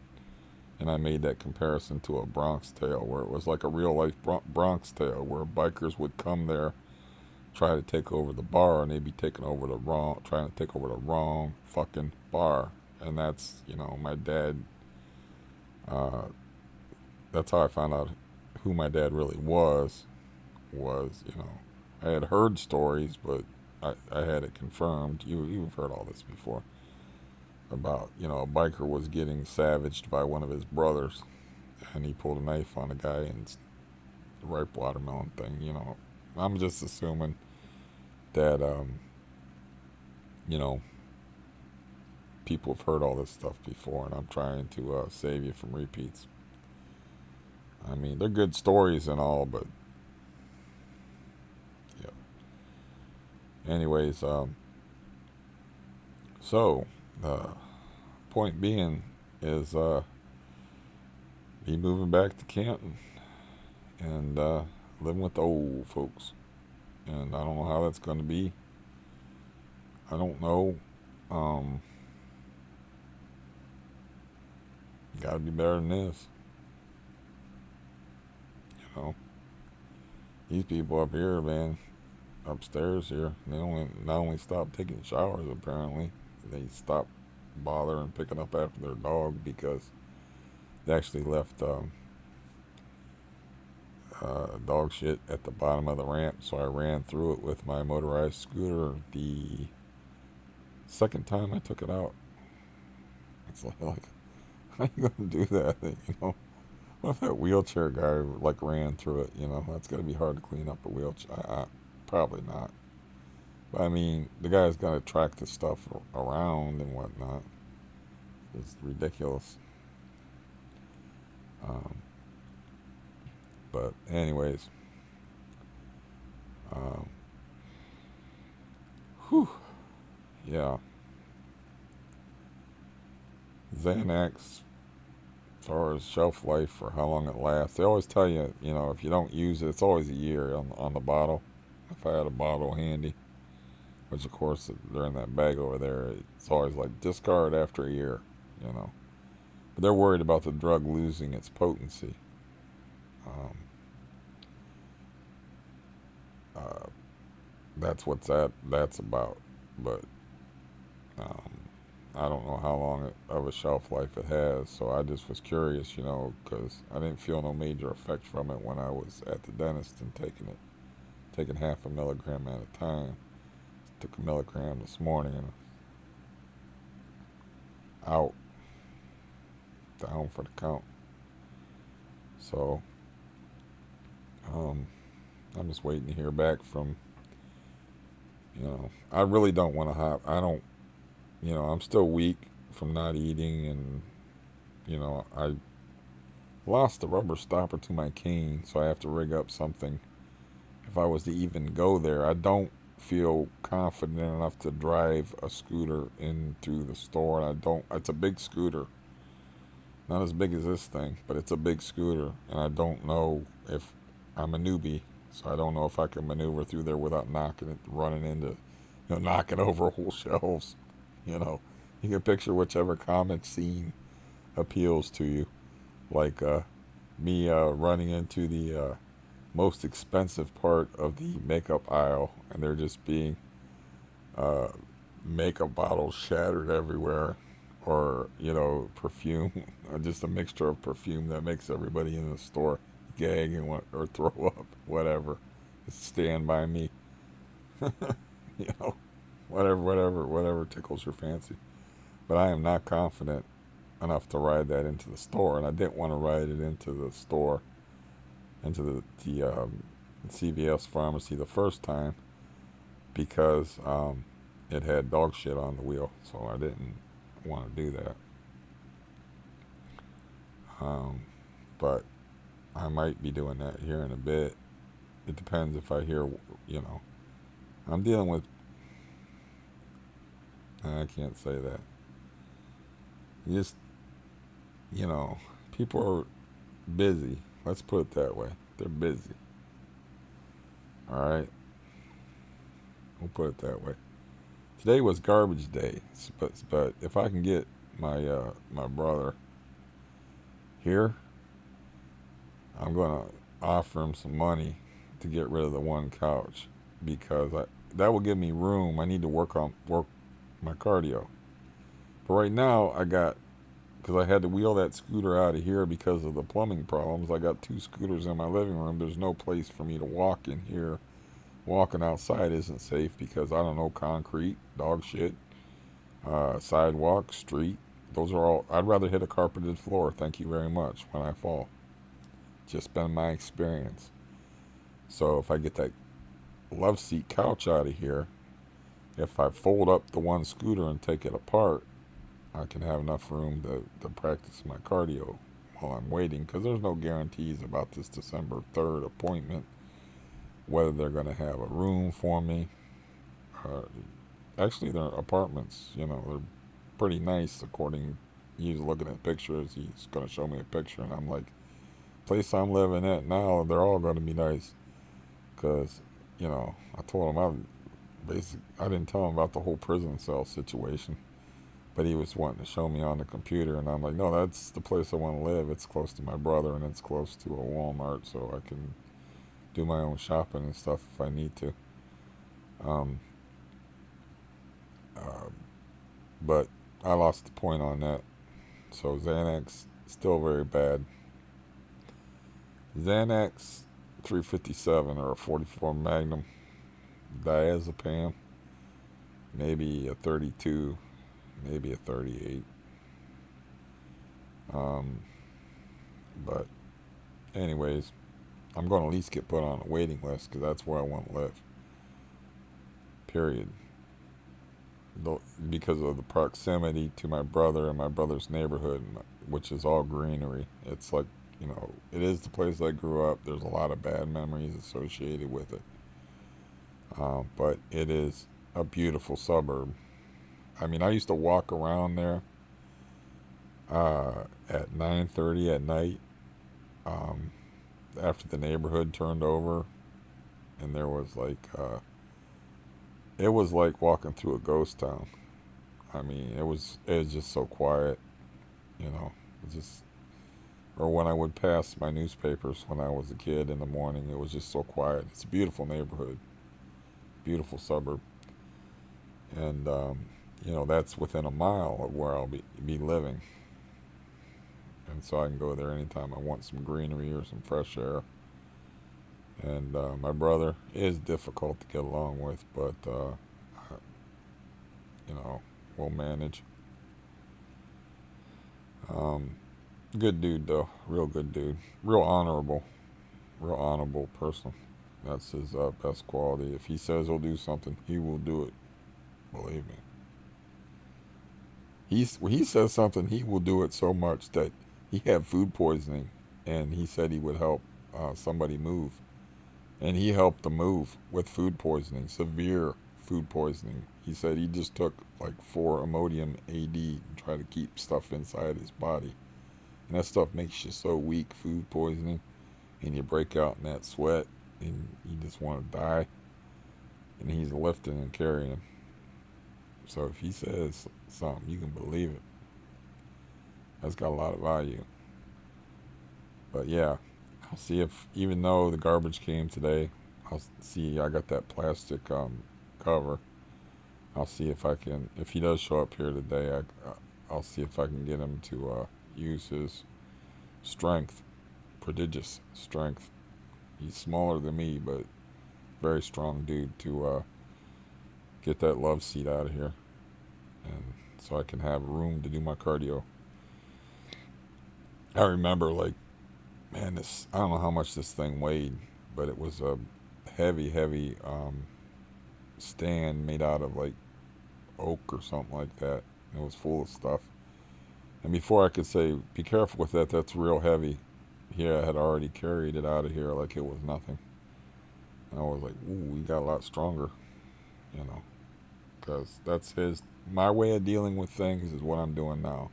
And I made that comparison to a Bronx Tale, where it was like a real life Bronx Tale, where bikers would come there, try to take over the bar, and they'd be trying to take over the wrong fucking bar. And that's, my dad. That's how I found out who my dad really was. I had heard stories, but I had it confirmed. You've heard all this before about, a biker was getting savaged by one of his brothers, and he pulled a knife on a guy and the ripe watermelon thing. I'm just assuming that people have heard all this stuff before, and I'm trying to save you from repeats. I mean, they're good stories and all, but yeah. Anyways, so point being is be moving back to Canton and living with the old folks. And I don't know how that's going to be. I don't know. Got to be better than this. These people up here, man, upstairs here, they not only stop taking showers, apparently, they stop bothering picking up after their dog because they actually left dog shit at the bottom of the ramp, so I ran through it with my motorized scooter the second time I took it out. It's like how you gonna do that? What if that wheelchair guy ran through it? That's gotta be hard to clean up a wheelchair. Probably not. But I mean, the guy's gotta track the stuff around and whatnot. It's ridiculous. But anyways, whew, yeah. Xanax, as far as shelf life for how long it lasts, they always tell you, if you don't use it, it's always a year on the bottle. If I had a bottle handy, which of course they're in that bag over there, it's always like discard after a year, But they're worried about the drug losing its potency. that's about. But um, I don't know how long of a shelf life it has, so I just was curious, because I didn't feel no major effect from it when I was at the dentist and taking half a milligram at a time. Took a milligram this morning and out, down for the count. So um, I'm just waiting to hear back from, I really don't want to hop. I don't, I'm still weak from not eating, and, I lost the rubber stopper to my cane, so I have to rig up something. If I was to even go there, I don't feel confident enough to drive a scooter into the store. And it's a big scooter. Not as big as this thing, but it's a big scooter. And I don't know if I'm a newbie, so I don't know if I can maneuver through there without running into, knocking over whole shelves. You know, you can picture whichever comic scene appeals to you. Like me running into the most expensive part of the makeup aisle, and there just being uh, makeup bottles shattered everywhere, or perfume, just a mixture of perfume that makes everybody in the store gag or throw up, whatever. Stand by me, you know, whatever tickles your fancy. But I am not confident enough to ride that into the store, and I didn't want to ride it into the store, into the CVS pharmacy the first time, because it had dog shit on the wheel, so I didn't want to do that. Um, but I might be doing that here in a bit. It depends if I hear, you know, I'm dealing with. I can't say that. Just, people are busy. Let's put it that way. They're busy. All right, we'll put it that way. Today was garbage day, but if I can get my brother here, I'm gonna offer him some money to get rid of the one couch, because that will give me room. I need to work my cardio. But right now because I had to wheel that scooter out of here because of the plumbing problems. I got two scooters in my living room. There's no place for me to walk in here. Walking outside isn't safe because I don't know, concrete, dog shit, sidewalk, street. Those are all. I'd rather hit a carpeted floor. Thank you very much when I fall. Just been my experience. So if I get that love seat couch out of here, if I fold up the one scooter and take it apart, I can have enough room to practice my cardio while I'm waiting, because there's no guarantees about this December 3rd appointment, whether they're going to have a room for me. Actually, their apartments, they're pretty nice according. He's looking at pictures. He's going to show me a picture, and I'm like, place I'm living at now, they're all going to be nice, because, I told him I didn't tell him about the whole prison cell situation, but he was wanting to show me on the computer, and I'm like, no, that's the place I want to live. It's close to my brother, and it's close to a Walmart, so I can do my own shopping and stuff if I need to. Um, uh, but I lost the point on that. So Xanax, still very bad. Xanax 357 or a 44 Magnum, diazepam, maybe a 32, maybe a 38. But anyways, I'm going to at least get put on a waiting list, because that's where I want to live. Period. Because of the proximity to my brother and my brother's neighborhood, which is all greenery. It's like, it is the place I grew up. There's a lot of bad memories associated with it. But it is a beautiful suburb. I mean, I used to walk around there at 9:30 at night, after the neighborhood turned over, and there was it was like walking through a ghost town. I mean, it was just so quiet, you know. It just or when I would pass my newspapers when I was a kid in the morning, it was just so quiet. It's a beautiful neighborhood. beautiful suburb. And, that's within a mile of where I'll be living. And so I can go there anytime I want some greenery or some fresh air. And my brother is difficult to get along with, but, we'll manage. Um, Good dude, though. Real good dude. Real honorable person. That's his best quality. If he says he'll do something, he will do it. Believe me. When he says something, he will do it so much that he had food poisoning, and he said he would help somebody move, and he helped them move with food poisoning, severe food poisoning. He said he just took like 4 Imodium AD and tried to keep stuff inside his body, and that stuff makes you so weak. Food poisoning, and you break out in that sweat, and you just want to die. And he's lifting and carrying. So if he says something, you can believe it. That's got a lot of value. But yeah, I'll see if, even though the garbage came today, I'll see, I got that plastic cover. I'll see if I can, if he does show up here today, I'll see if I can get him to use his strength, prodigious strength. He's smaller than me, but very strong dude, to get that love seat out of here, and so I can have room to do my cardio. I remember, like, man, this, I don't know how much this thing weighed, but it was a heavy stand made out of like oak or something like that. It was full of stuff. And before I could say, be careful with that, that's real heavy, here I had already carried it out of here like it was nothing. And I was like, ooh, we got a lot stronger, you know, because that's my way of dealing with things is what I'm doing now.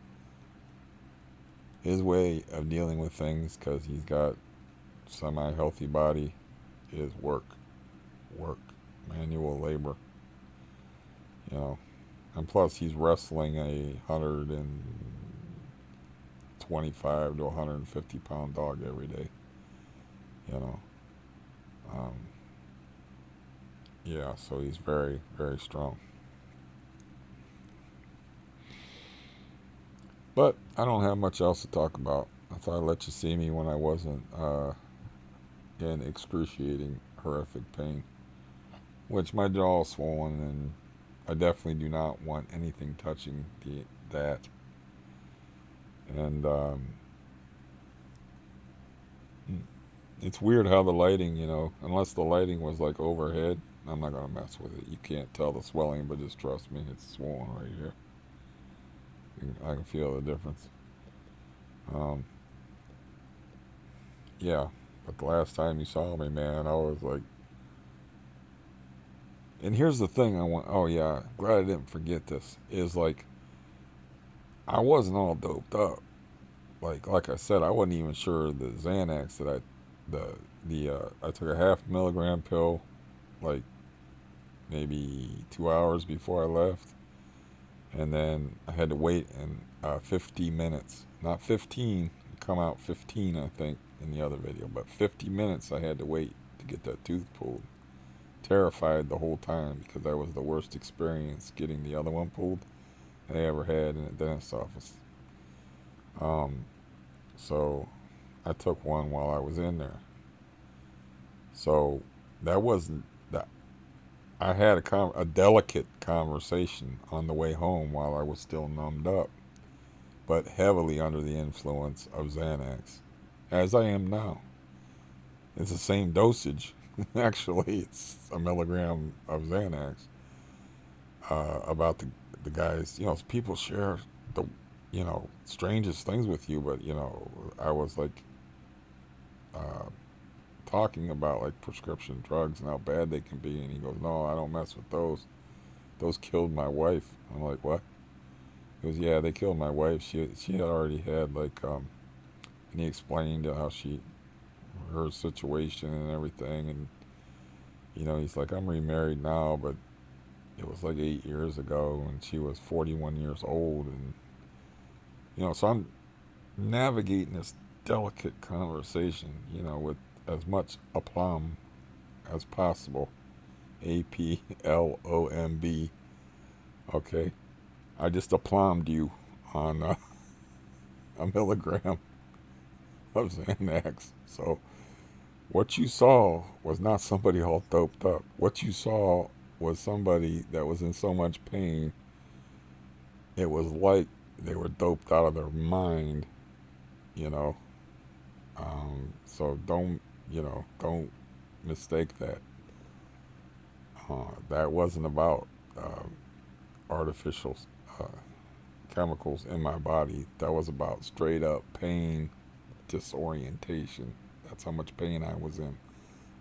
His way of dealing with things, because he's got semi-healthy body, is work, manual labor, you know. And plus, he's wrestling a 125 to 150 pound dog every day, you know. Yeah, so he's very, very strong. But I don't have much else to talk about. I thought I'd let you see me when I wasn't in excruciating, horrific pain, which my jaw is swollen, and I definitely do not want anything touching that. And it's weird how the lighting, you know, unless the lighting was like overhead, I'm not going to mess with it. You can't tell the swelling, but just trust me, it's swollen right here. I can feel the difference. Yeah, but the last time you saw me, man, I was like, and here's the thing I want, oh yeah, glad I didn't forget this, is like, I wasn't all doped up. Like I said, I wasn't even sure the Xanax that I took a 0.5 milligram pill, like maybe 2 hours before I left, and then I had to wait 50 minutes, not 15, come out 15 I think in the other video, but 50 minutes I had to wait to get that tooth pulled. Terrified the whole time, because that was the worst experience getting the other one pulled I ever had in a dentist's office. So I took one while I was in there. So that wasn't that. I had a delicate conversation on the way home while I was still numbed up, but heavily under the influence of Xanax, as I am now. It's the same dosage. Actually, it's 1 milligram of Xanax. About the guys, you know, people share the, you know, strangest things with you, but, you know, I was like talking about like prescription drugs and how bad they can be, and he goes, no, I don't mess with those killed my wife. I'm like, what? He goes, yeah, they killed my wife. She had already had like and he explained how her situation and everything, and you know, he's like, I'm remarried now, but it was like 8 years ago, and she was 41 years old, and you know, so I'm navigating this delicate conversation, you know, with as much aplomb as possible, APLOMB. Okay, I just aplombed you on a milligram of Xanax. So what you saw was not somebody all doped up. What you saw was somebody that was in so much pain. It was like they were doped out of their mind, you know. So don't mistake that. That wasn't about artificial uh, chemicals in my body. That was about straight up pain, disorientation. That's how much pain I was in.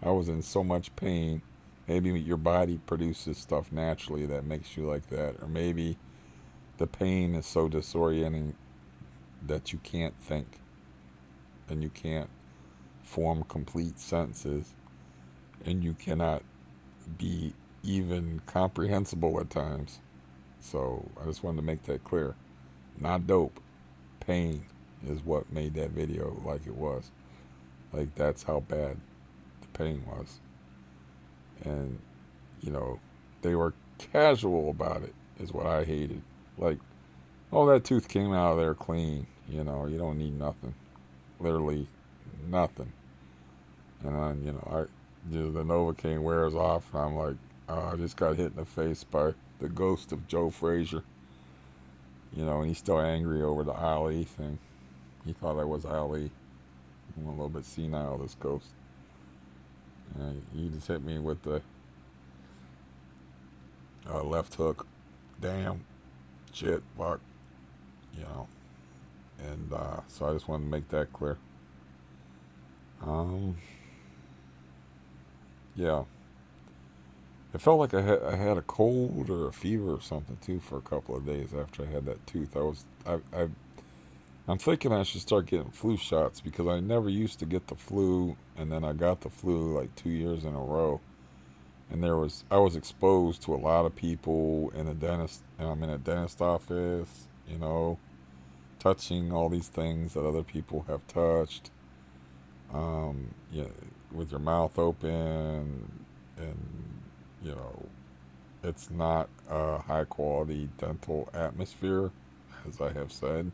I was in so much pain. Maybe your body produces stuff naturally that makes you like that, or maybe the pain is so disorienting that you can't think and you can't form complete sentences and you cannot be even comprehensible at times. So I just wanted to make that clear. Not dope. Pain is what made that video like it was. Like that's how bad the pain was. And, you know, they were casual about it is what I hated. Like, oh, that tooth came out of there clean. You know, you don't need nothing. Literally nothing. And then, the Novocaine wears off, and I'm like, oh, I just got hit in the face by the ghost of Joe Frazier. You know, and he's still angry over the Ali thing. He thought I was Ali. I'm a little bit senile, this ghost. And he just hit me with the left hook. Damn. Shit. Fuck. You know. And so I just wanted to make that clear. Yeah. It felt like I had a cold or a fever or something too for a couple of days after I had that tooth. I'm thinking I should start getting flu shots because I never used to get the flu, and then I got the flu like 2 years in a row. And I was exposed to a lot of people in a dentist, and I'm in a dentist office, touching all these things that other people have touched, yeah, with your mouth open, and you know, it's not a high quality dental atmosphere, as I have said.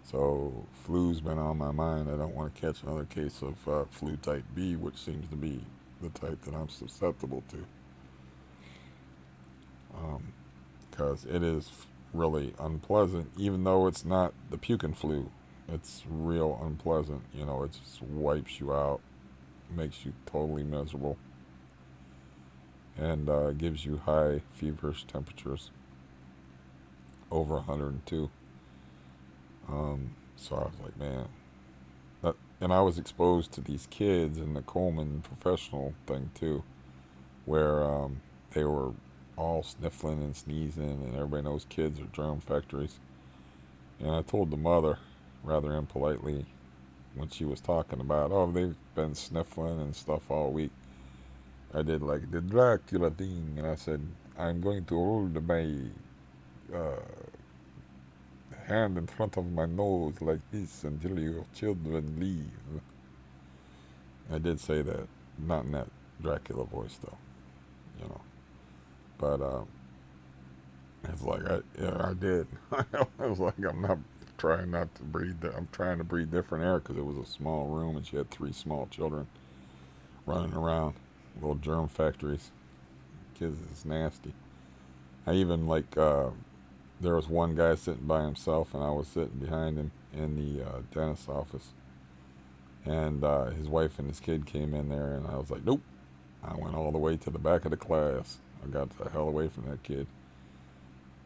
So flu's been on my mind. I don't want to catch another case of flu type B, which seems to be the type that I'm susceptible to, because it is really unpleasant, even though it's not the puking flu. It's real unpleasant. It just wipes you out, makes you totally miserable, and gives you high feverish temperatures over 102. So I was like, man. And I was exposed to these kids in the Coleman professional thing too, where they were all sniffling and sneezing, and everybody knows kids are germ factories. And I told the mother, rather impolitely, when she was talking about, oh, they've been sniffling and stuff all week, I did like the Dracula thing, and I said, I'm going to hold my uh, hand in front of my nose like this until your children leave. I did say that, not in that Dracula voice though, you know. But it's like I did. I was like, I'm not trying not to breathe. I'm trying to breathe different air because it was a small room and she had 3 small children running around, little germ factories. Kids is nasty. I even there was one guy sitting by himself and I was sitting behind him in the dentist's office, and his wife and his kid came in there, and I was like, nope. I went all the way to the back of the class. I got the hell away from that kid.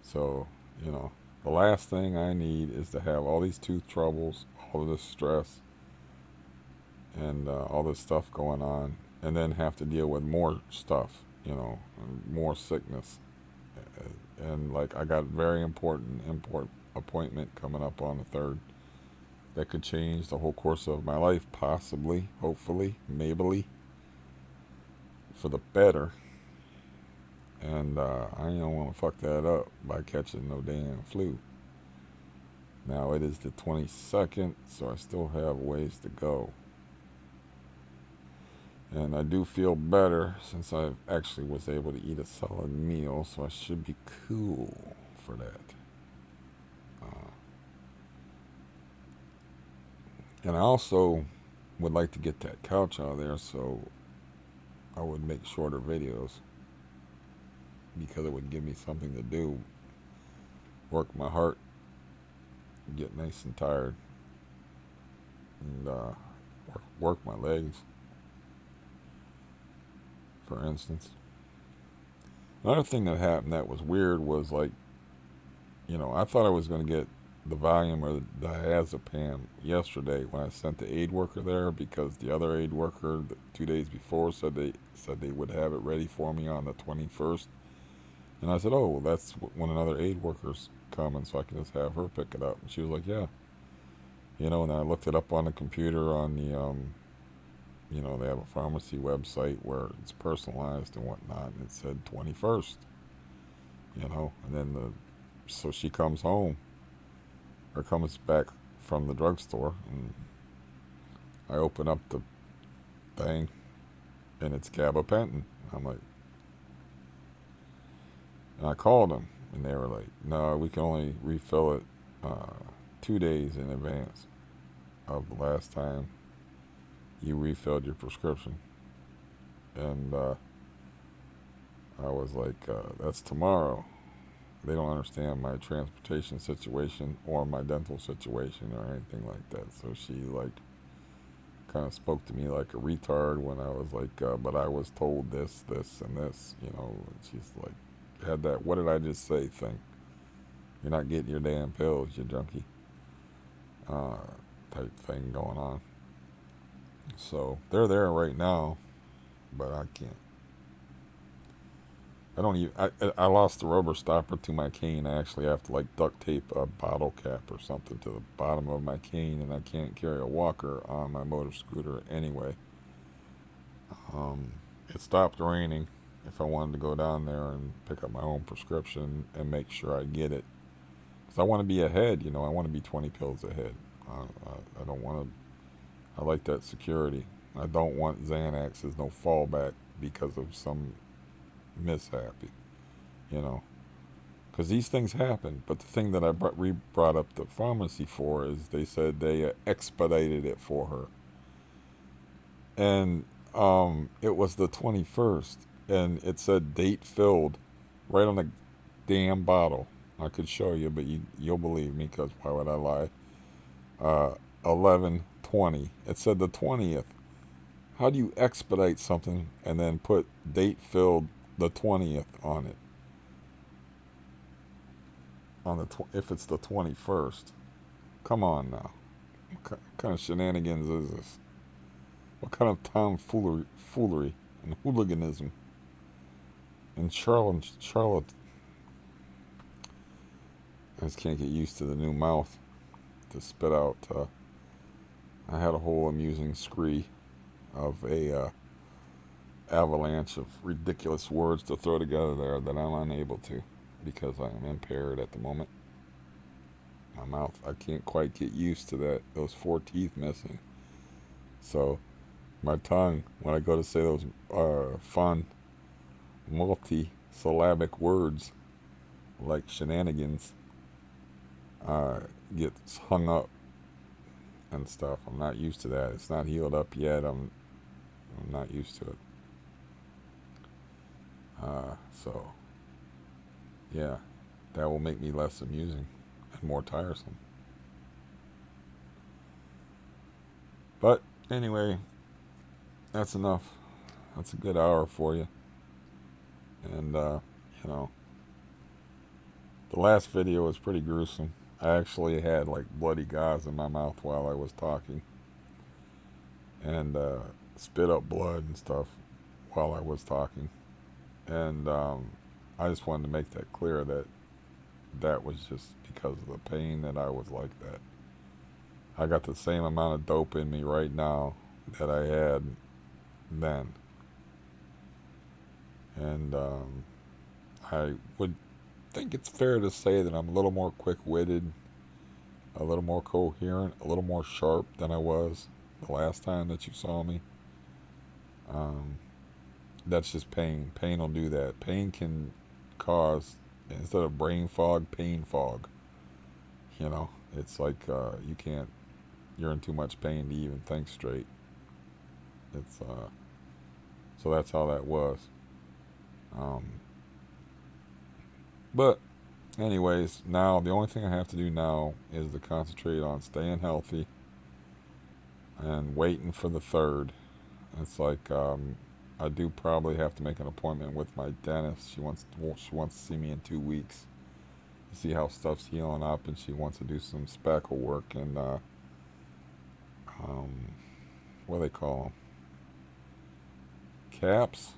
So, the last thing I need is to have all these tooth troubles, all of this stress, and all this stuff going on, and then have to deal with more stuff, more sickness. And like, I got a very important appointment coming up on the 3rd that could change the whole course of my life, possibly, hopefully, maybe, for the better. And I don't want to fuck that up by catching no damn flu. Now it is the 22nd, so I still have ways to go. And I do feel better since I actually was able to eat a solid meal, so I should be cool for that. Uh, and I also would like to get that couch out of there, so I would make shorter videos because it would give me something to do, work my heart, get nice and tired, and work my legs, for instance. Another thing that happened that was weird was like, I thought I was going to get the Valium or the diazepam yesterday when I sent the aid worker there, because the other aid worker 2 days before said they would have it ready for me on the 21st. And I said, oh, well, that's when another aid worker's coming, so I can just have her pick it up. And she was like, yeah. And I looked it up on the computer on the, they have a pharmacy website where it's personalized and whatnot, and it said 21st, and then so she comes home, or comes back from the drugstore, and I open up the thing, and it's gabapentin. I'm like, and I called them, and they were like, no, we can only refill it 2 days in advance of the last time you refilled your prescription. And I was like, that's tomorrow. They don't understand my transportation situation or my dental situation or anything like that. So she like kind of spoke to me like a retard when I was like, but I was told this, this, and this, And she's like, had that "what did I just say" thing. You're not getting your damn pills, you junkie. Type thing going on. So they're there right now, but I can't. I don't even. I lost the rubber stopper to my cane. I actually have to like duct tape a bottle cap or something to the bottom of my cane, and I can't carry a walker on my motor scooter anyway. It stopped raining. If I wanted to go down there and pick up my own prescription and make sure I get it, because I want to be ahead. I want to be 20 pills ahead. I don't want to. I like that security. I don't want Xanax as no fallback because of some mishap. You know, because these things happen. But the thing that I brought up the pharmacy for is they said they expedited it for her, and it was the 21st, and it said date filled right on the damn bottle. I could show you, but you'll believe me, because why would I lie? 11/20. It said the 20th. How do you expedite something and then put date filled the 20th on it? If it's the 21st, come on now. What kind of shenanigans is this? What kind of tomfoolery and hooliganism and Charlotte? I just can't get used to the new mouth to spit out. I had a whole amusing scree of a avalanche of ridiculous words to throw together there that I'm unable to, because I am impaired at the moment. My mouth, I can't quite get used to those 4 teeth missing. So my tongue, when I go to say those fun multi-syllabic words like shenanigans, gets hung up and stuff. I'm not used to that. It's not healed up yet. I'm not used to it. So yeah, that will make me less amusing and more tiresome. But anyway, that's enough. That's a good hour for you. And you know, the last video was pretty gruesome. I actually had like bloody gauze in my mouth while I was talking, and spit up blood and stuff while I was talking. And I just wanted to make that clear that that was just because of the pain that I was like that. I got the same amount of dope in me right now that I had then. And I would think it's fair to say that I'm a little more quick-witted, a little more coherent, a little more sharp than I was the last time that you saw me. Um, that's just pain. Pain will do that. Pain can cause, instead of brain fog, pain fog. You know, it's like you can't. You're in too much pain to even think straight. It's so that's how that was. Um, but anyways, now the only thing I have to do now is to concentrate on staying healthy and waiting for the third. It's like I do probably have to make an appointment with my dentist. She wants to see me in 2 weeks to see how stuff's healing up, and she wants to do some spackle work and um, what do they call them? Caps,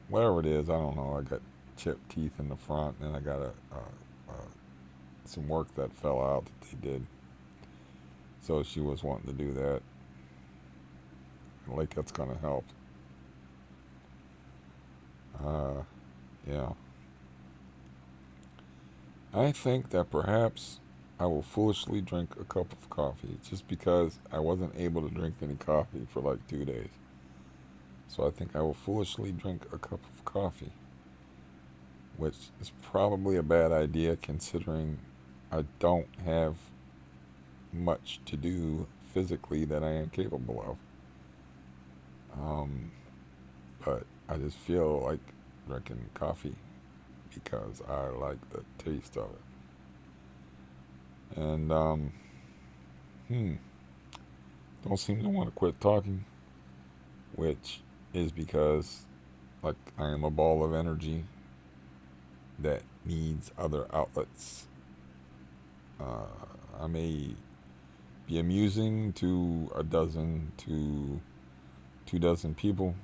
whatever it is. I don't know. I got chipped teeth in the front, and I got some work that fell out that they did. So she was wanting to do that. Like that's gonna help. Uh, yeah. I think that perhaps I will foolishly drink a cup of coffee just because I wasn't able to drink any coffee for like 2 days. So I think I will foolishly drink a cup of coffee, which is probably a bad idea considering I don't have much to do physically that I am capable of. But I just feel like drinking coffee because I like the taste of it. And hmm, don't seem to want to quit talking, which is because like I am a ball of energy that needs other outlets. I may be amusing to a dozen to 2 dozen people,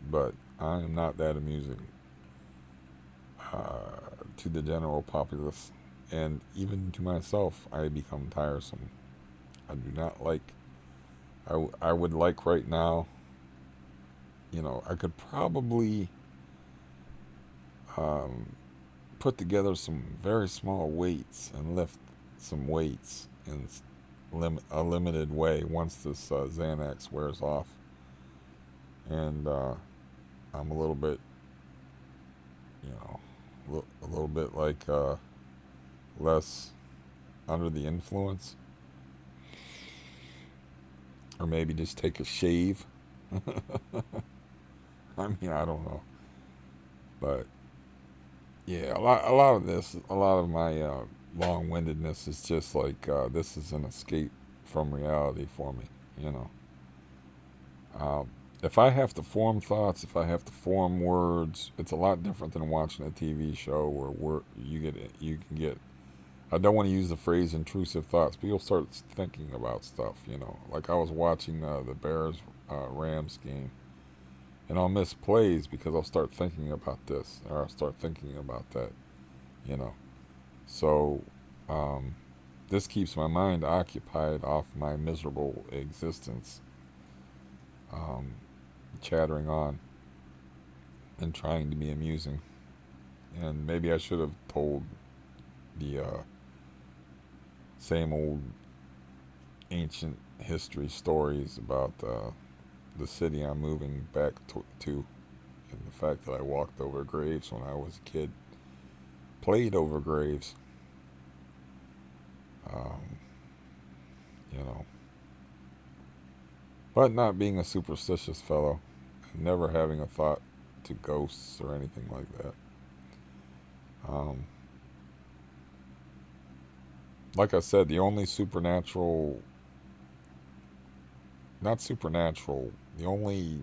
but I am not that amusing to the general populace, and even to myself, I become tiresome. I do not like. I would like right now. I could probably um, put together some very small weights and lift some weights in a limited way once this Xanax wears off, and I'm a little bit, a little bit like less under the influence, or maybe just take a shave. I mean, I don't know, but yeah, a lot of my long-windedness is just like this is an escape from reality for me. You know, um, if I have to form thoughts, if I have to form words, it's a lot different than watching a TV show where you can get. I don't want to use the phrase intrusive thoughts, but you'll start thinking about stuff. Like I was watching the Bears Rams game, and I'll miss plays because I'll start thinking about this or I'll start thinking about that. You know, so um, this keeps my mind occupied off my miserable existence, um, chattering on and trying to be amusing. And maybe I should have told the same old ancient history stories about the city I'm moving back to, and the fact that I walked over graves when I was a kid, played over graves, um, you know, but not being a superstitious fellow, and never having a thought to ghosts or anything like that. Um, like I said, the only supernatural, not supernatural, the only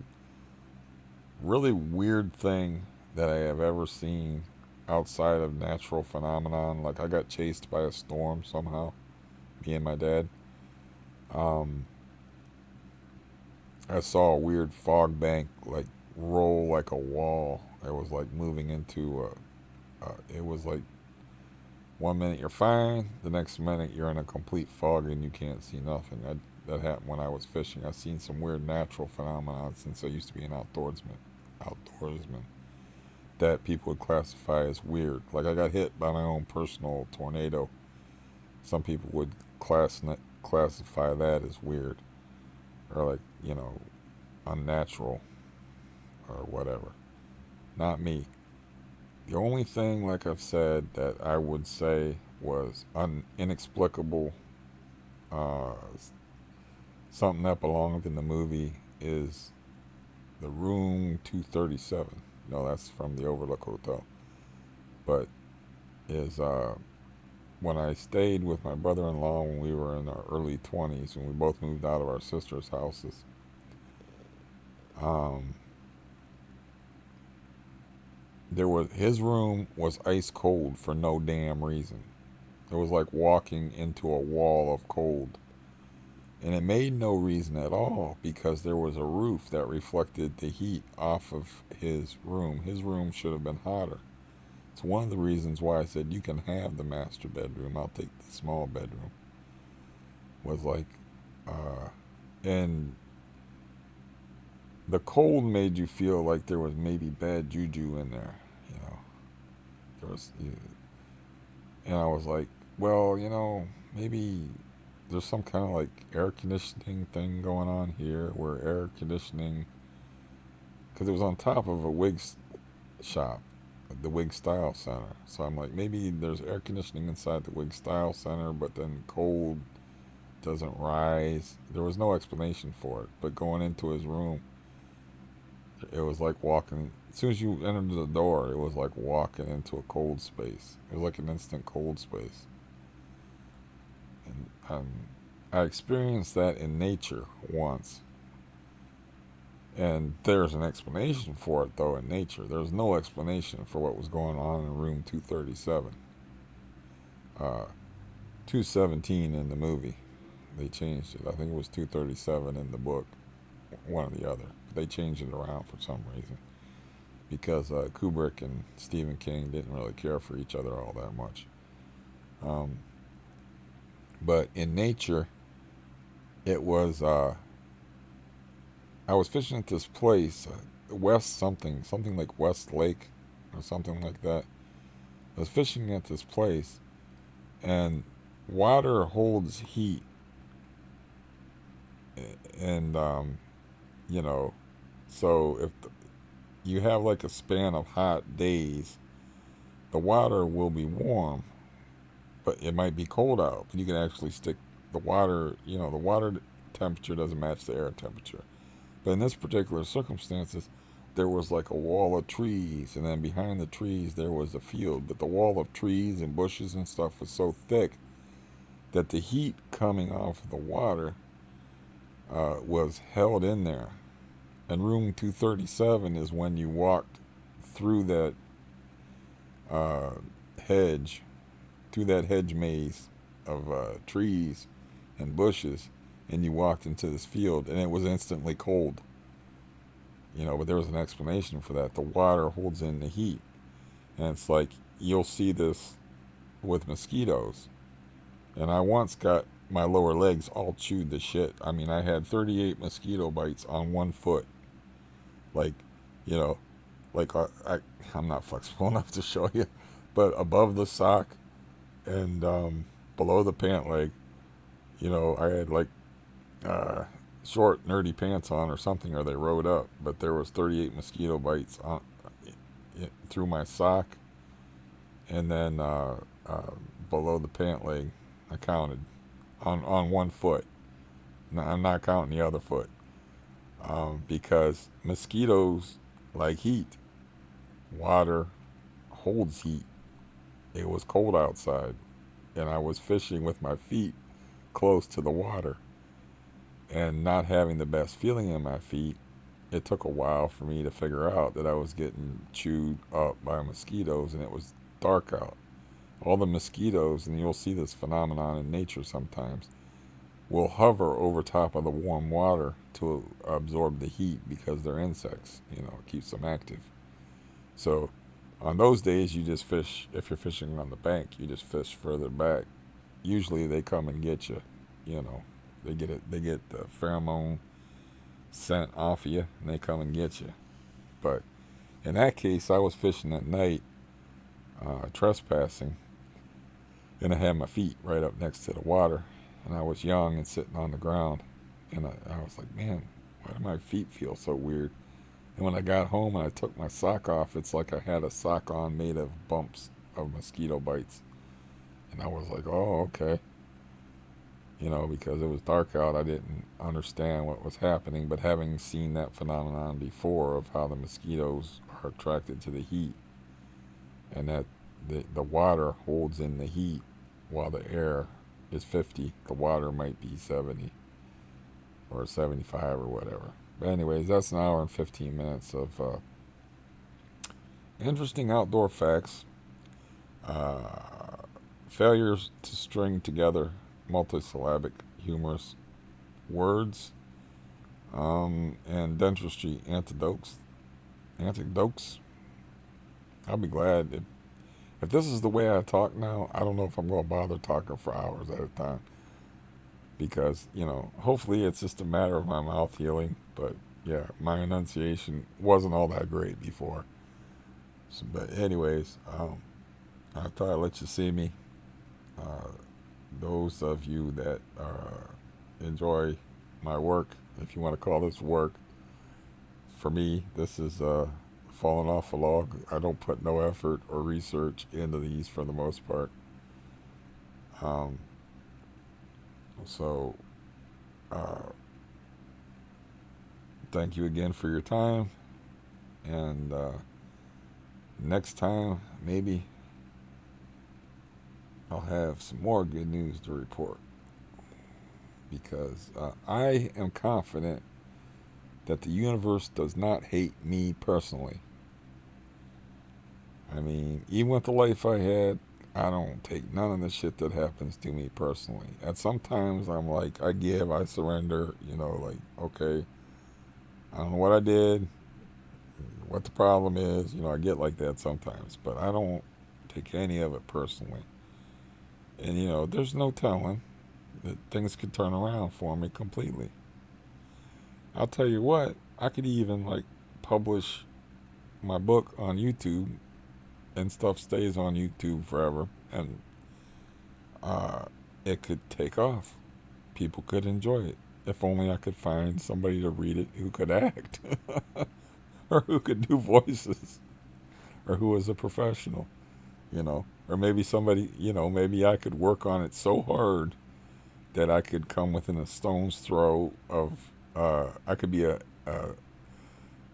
really weird thing that I have ever seen outside of natural phenomenon, like I got chased by a storm somehow, me and my dad. Um, I saw a weird fog bank like roll like a wall. It was like moving into it was like 1 minute you're fine, the next minute you're in a complete fog and you can't see nothing. That happened when I was fishing. I've seen some weird natural phenomena since I used to be an outdoorsman that people would classify as weird. Like I got hit by my own personal tornado. Some people would classify that as weird or like unnatural. or whatever. Not me. The only thing, like I've said, that I would say was inexplicable, uh, something that belonged in the movie is the room 237. No, that's from the Overlook Hotel. But is when I stayed with my brother-in-law when we were in our early 20s, when we both moved out of our sisters' houses. Um, his room was ice cold for no damn reason. It was like walking into a wall of cold. And it made no reason at all because there was a roof that reflected the heat off of his room. His room should have been hotter. It's one of the reasons why I said you can have the master bedroom. I'll take the small bedroom. Was like, and the cold made you feel like there was maybe bad juju in there. You know, there was, and I was like, well, maybe there's some kind of like air conditioning thing going on here where air conditioning, because it was on top of a wig shop, the Wig Style Center. So I'm like, maybe there's air conditioning inside the Wig Style Center, but then cold doesn't rise. There was no explanation for it. But going into his room, it was like walking. As soon as you entered the door, it was like walking into a cold space. It was like an instant cold space. And I experienced that in nature once. And there's an explanation for it, though, in nature. There's no explanation for what was going on in room 237. 217 in the movie. They changed it. I think it was 237 in the book. One or the other. They changed it around for some reason. Because Kubrick and Stephen King didn't really care for each other all that much. But in nature, it was... I was fishing at this place, West something like West Lake or something like that. I was fishing at this place, and water holds heat, and so if you have like a span of hot days, the water will be warm, but it might be cold out. But you can actually stick the water. The water temperature doesn't match the air temperature. But in this particular circumstances, there was like a wall of trees, and then behind the trees there was a field. But the wall of trees and bushes and stuff was so thick that the heat coming off of the water was held in there. And room 237 is when you walked through that hedge, through that hedge maze of trees and bushes, and you walked into this field, and it was instantly cold. But there was an explanation for that. The water holds in the heat. And it's like, you'll see this with mosquitoes. And I once got my lower legs all chewed to shit. I mean, I had 38 mosquito bites on one foot. Like, I'm not flexible enough to show you, but above the sock and below the pant leg, I had like short nerdy pants on or something, or they rode up, but there was 38 mosquito bites on through my sock, and then below the pant leg, I counted on one foot. Now, I'm not counting the other foot, because mosquitoes like heat. Water holds heat. It was cold outside, and I was fishing with my feet close to the water, and not having the best feeling in my feet. It took a while for me to figure out that I was getting chewed up by mosquitoes, and it was dark out. All the mosquitoes, and you'll see this phenomenon in nature sometimes, will hover over top of the warm water to absorb the heat because they're insects. It keeps them active. So on those days, you just fish. If you're fishing on the bank, you just fish further back. Usually they come and get you. They get it. They get the pheromone scent off of you, and they come and get you. But in that case, I was fishing at night, trespassing, and I had my feet right up next to the water, and I was young and sitting on the ground, and I was like, man, why do my feet feel so weird? And when I got home and I took my sock off, it's like I had a sock on made of bumps of mosquito bites. And I was like, oh, okay. Because it was dark out, I didn't understand what was happening. But having seen that phenomenon before of how the mosquitoes are attracted to the heat and that the water holds in the heat while the air is 50, the water might be 70 or 75 or whatever. But anyways, that's an hour and 15 minutes of interesting outdoor facts. Uh, Failures to string together multisyllabic humorous words, and dentistry antidotes. Antidotes. I'll be glad if this is the way I talk now. I don't know if I'm going to bother talking for hours at a time because hopefully it's just a matter of my mouth healing. But yeah, my enunciation wasn't all that great before. So, but anyways, I thought I'd let you see me. Uh, those of you that enjoy my work, if you want to call this work, for me, this is falling off a log. I don't put no effort or research into these for the most part. Um, so, uh, thank you again for your time. And next time, maybe I'll have some more good news to report. Because I am confident that the universe does not hate me personally. I mean, even with the life I had, I don't take none of the shit that happens to me personally. And sometimes I'm like, I give, I surrender, like, okay, I don't know what I did, what the problem is, I get like that sometimes, but I don't take any of it personally. And, there's no telling that things could turn around for me completely. I'll tell you what, I could even like publish my book on YouTube and stuff stays on YouTube forever and uh, it could take off. People could enjoy it. If only I could find somebody to read it who could act or who could do voices or who was a professional, or maybe somebody, maybe I could work on it so hard that I could come within a stone's throw of, I could be a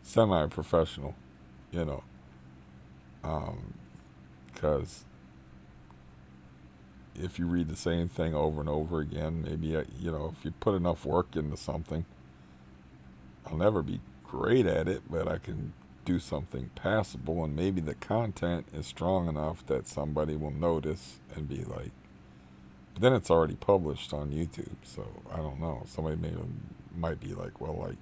semi-professional, you know, because if you read the same thing over and over again, maybe, if you put enough work into something, I'll never be great at it, but I can do something passable, and maybe the content is strong enough that somebody will notice and be like, but then it's already published on YouTube, so I don't know. Somebody might be like, well, like,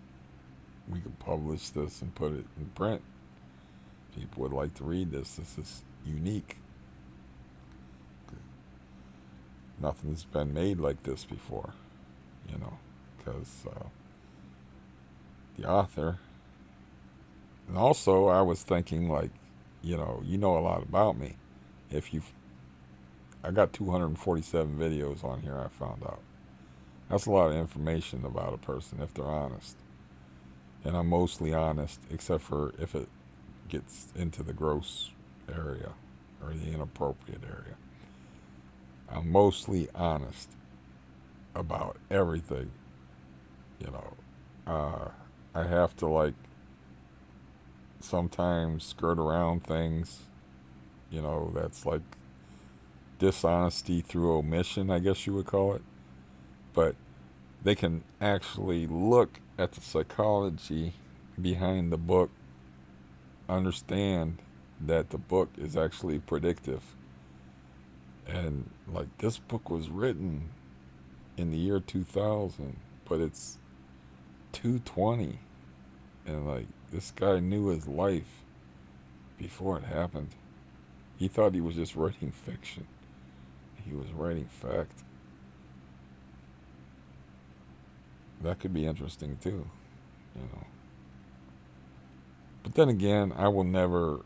we could publish this and put it in print. People would like to read this. This is unique. Nothing's been made like this before, because the author. And also, I was thinking, like, you know a lot about me. I got 247 videos on here, I found out. That's a lot of information about a person if they're honest. And I'm mostly honest, except for if it gets into the gross area or the inappropriate area. I'm mostly honest about everything, I have to, like, sometimes skirt around things, that's like dishonesty through omission, I guess you would call it. But they can actually look at the psychology behind the book, understand that the book is actually predictive. And like, this book was written in the year 2000, but it's 220. And like, this guy knew his life before it happened. He thought he was just writing fiction. He was writing fact. That could be interesting too, But then again, I will never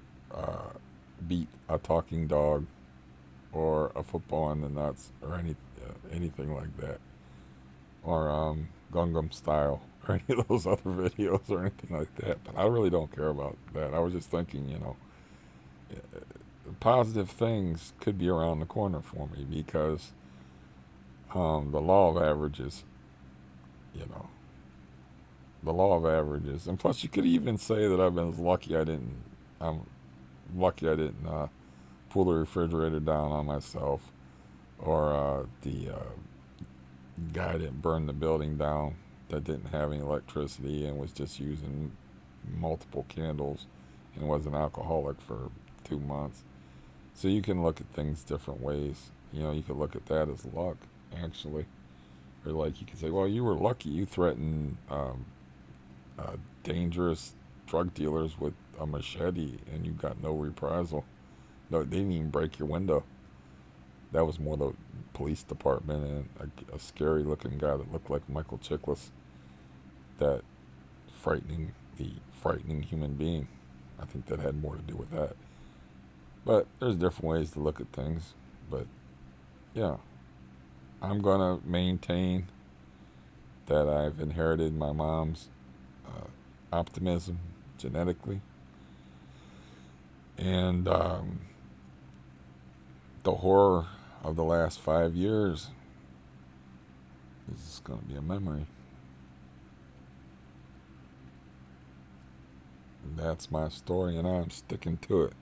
beat a talking dog or a football in the nuts or anything like that. Or Gangnam Style or any of those other videos or anything like that. But I really don't care about that. I was just thinking, positive things could be around the corner for me because the law of averages, you know, the law of averages, and plus you could even say that I'm lucky I didn't pull the refrigerator down on myself, or the guy didn't burn the building down that didn't have any electricity and was just using multiple candles and was an alcoholic for 2 months. So you can look at things different ways. You could look at that as luck, actually. Or like you could say, well, you were lucky. You threatened dangerous drug dealers with a machete and you got no reprisal. No, they didn't even break your window. That was more the police department and a scary looking guy that looked like Michael Chiklis. That the frightening human being. I think that had more to do with that. But there's different ways to look at things. But yeah, I'm gonna maintain that I've inherited my mom's optimism genetically, and the horror of the last 5 years is going to be a memory. And that's my story, and I'm sticking to it.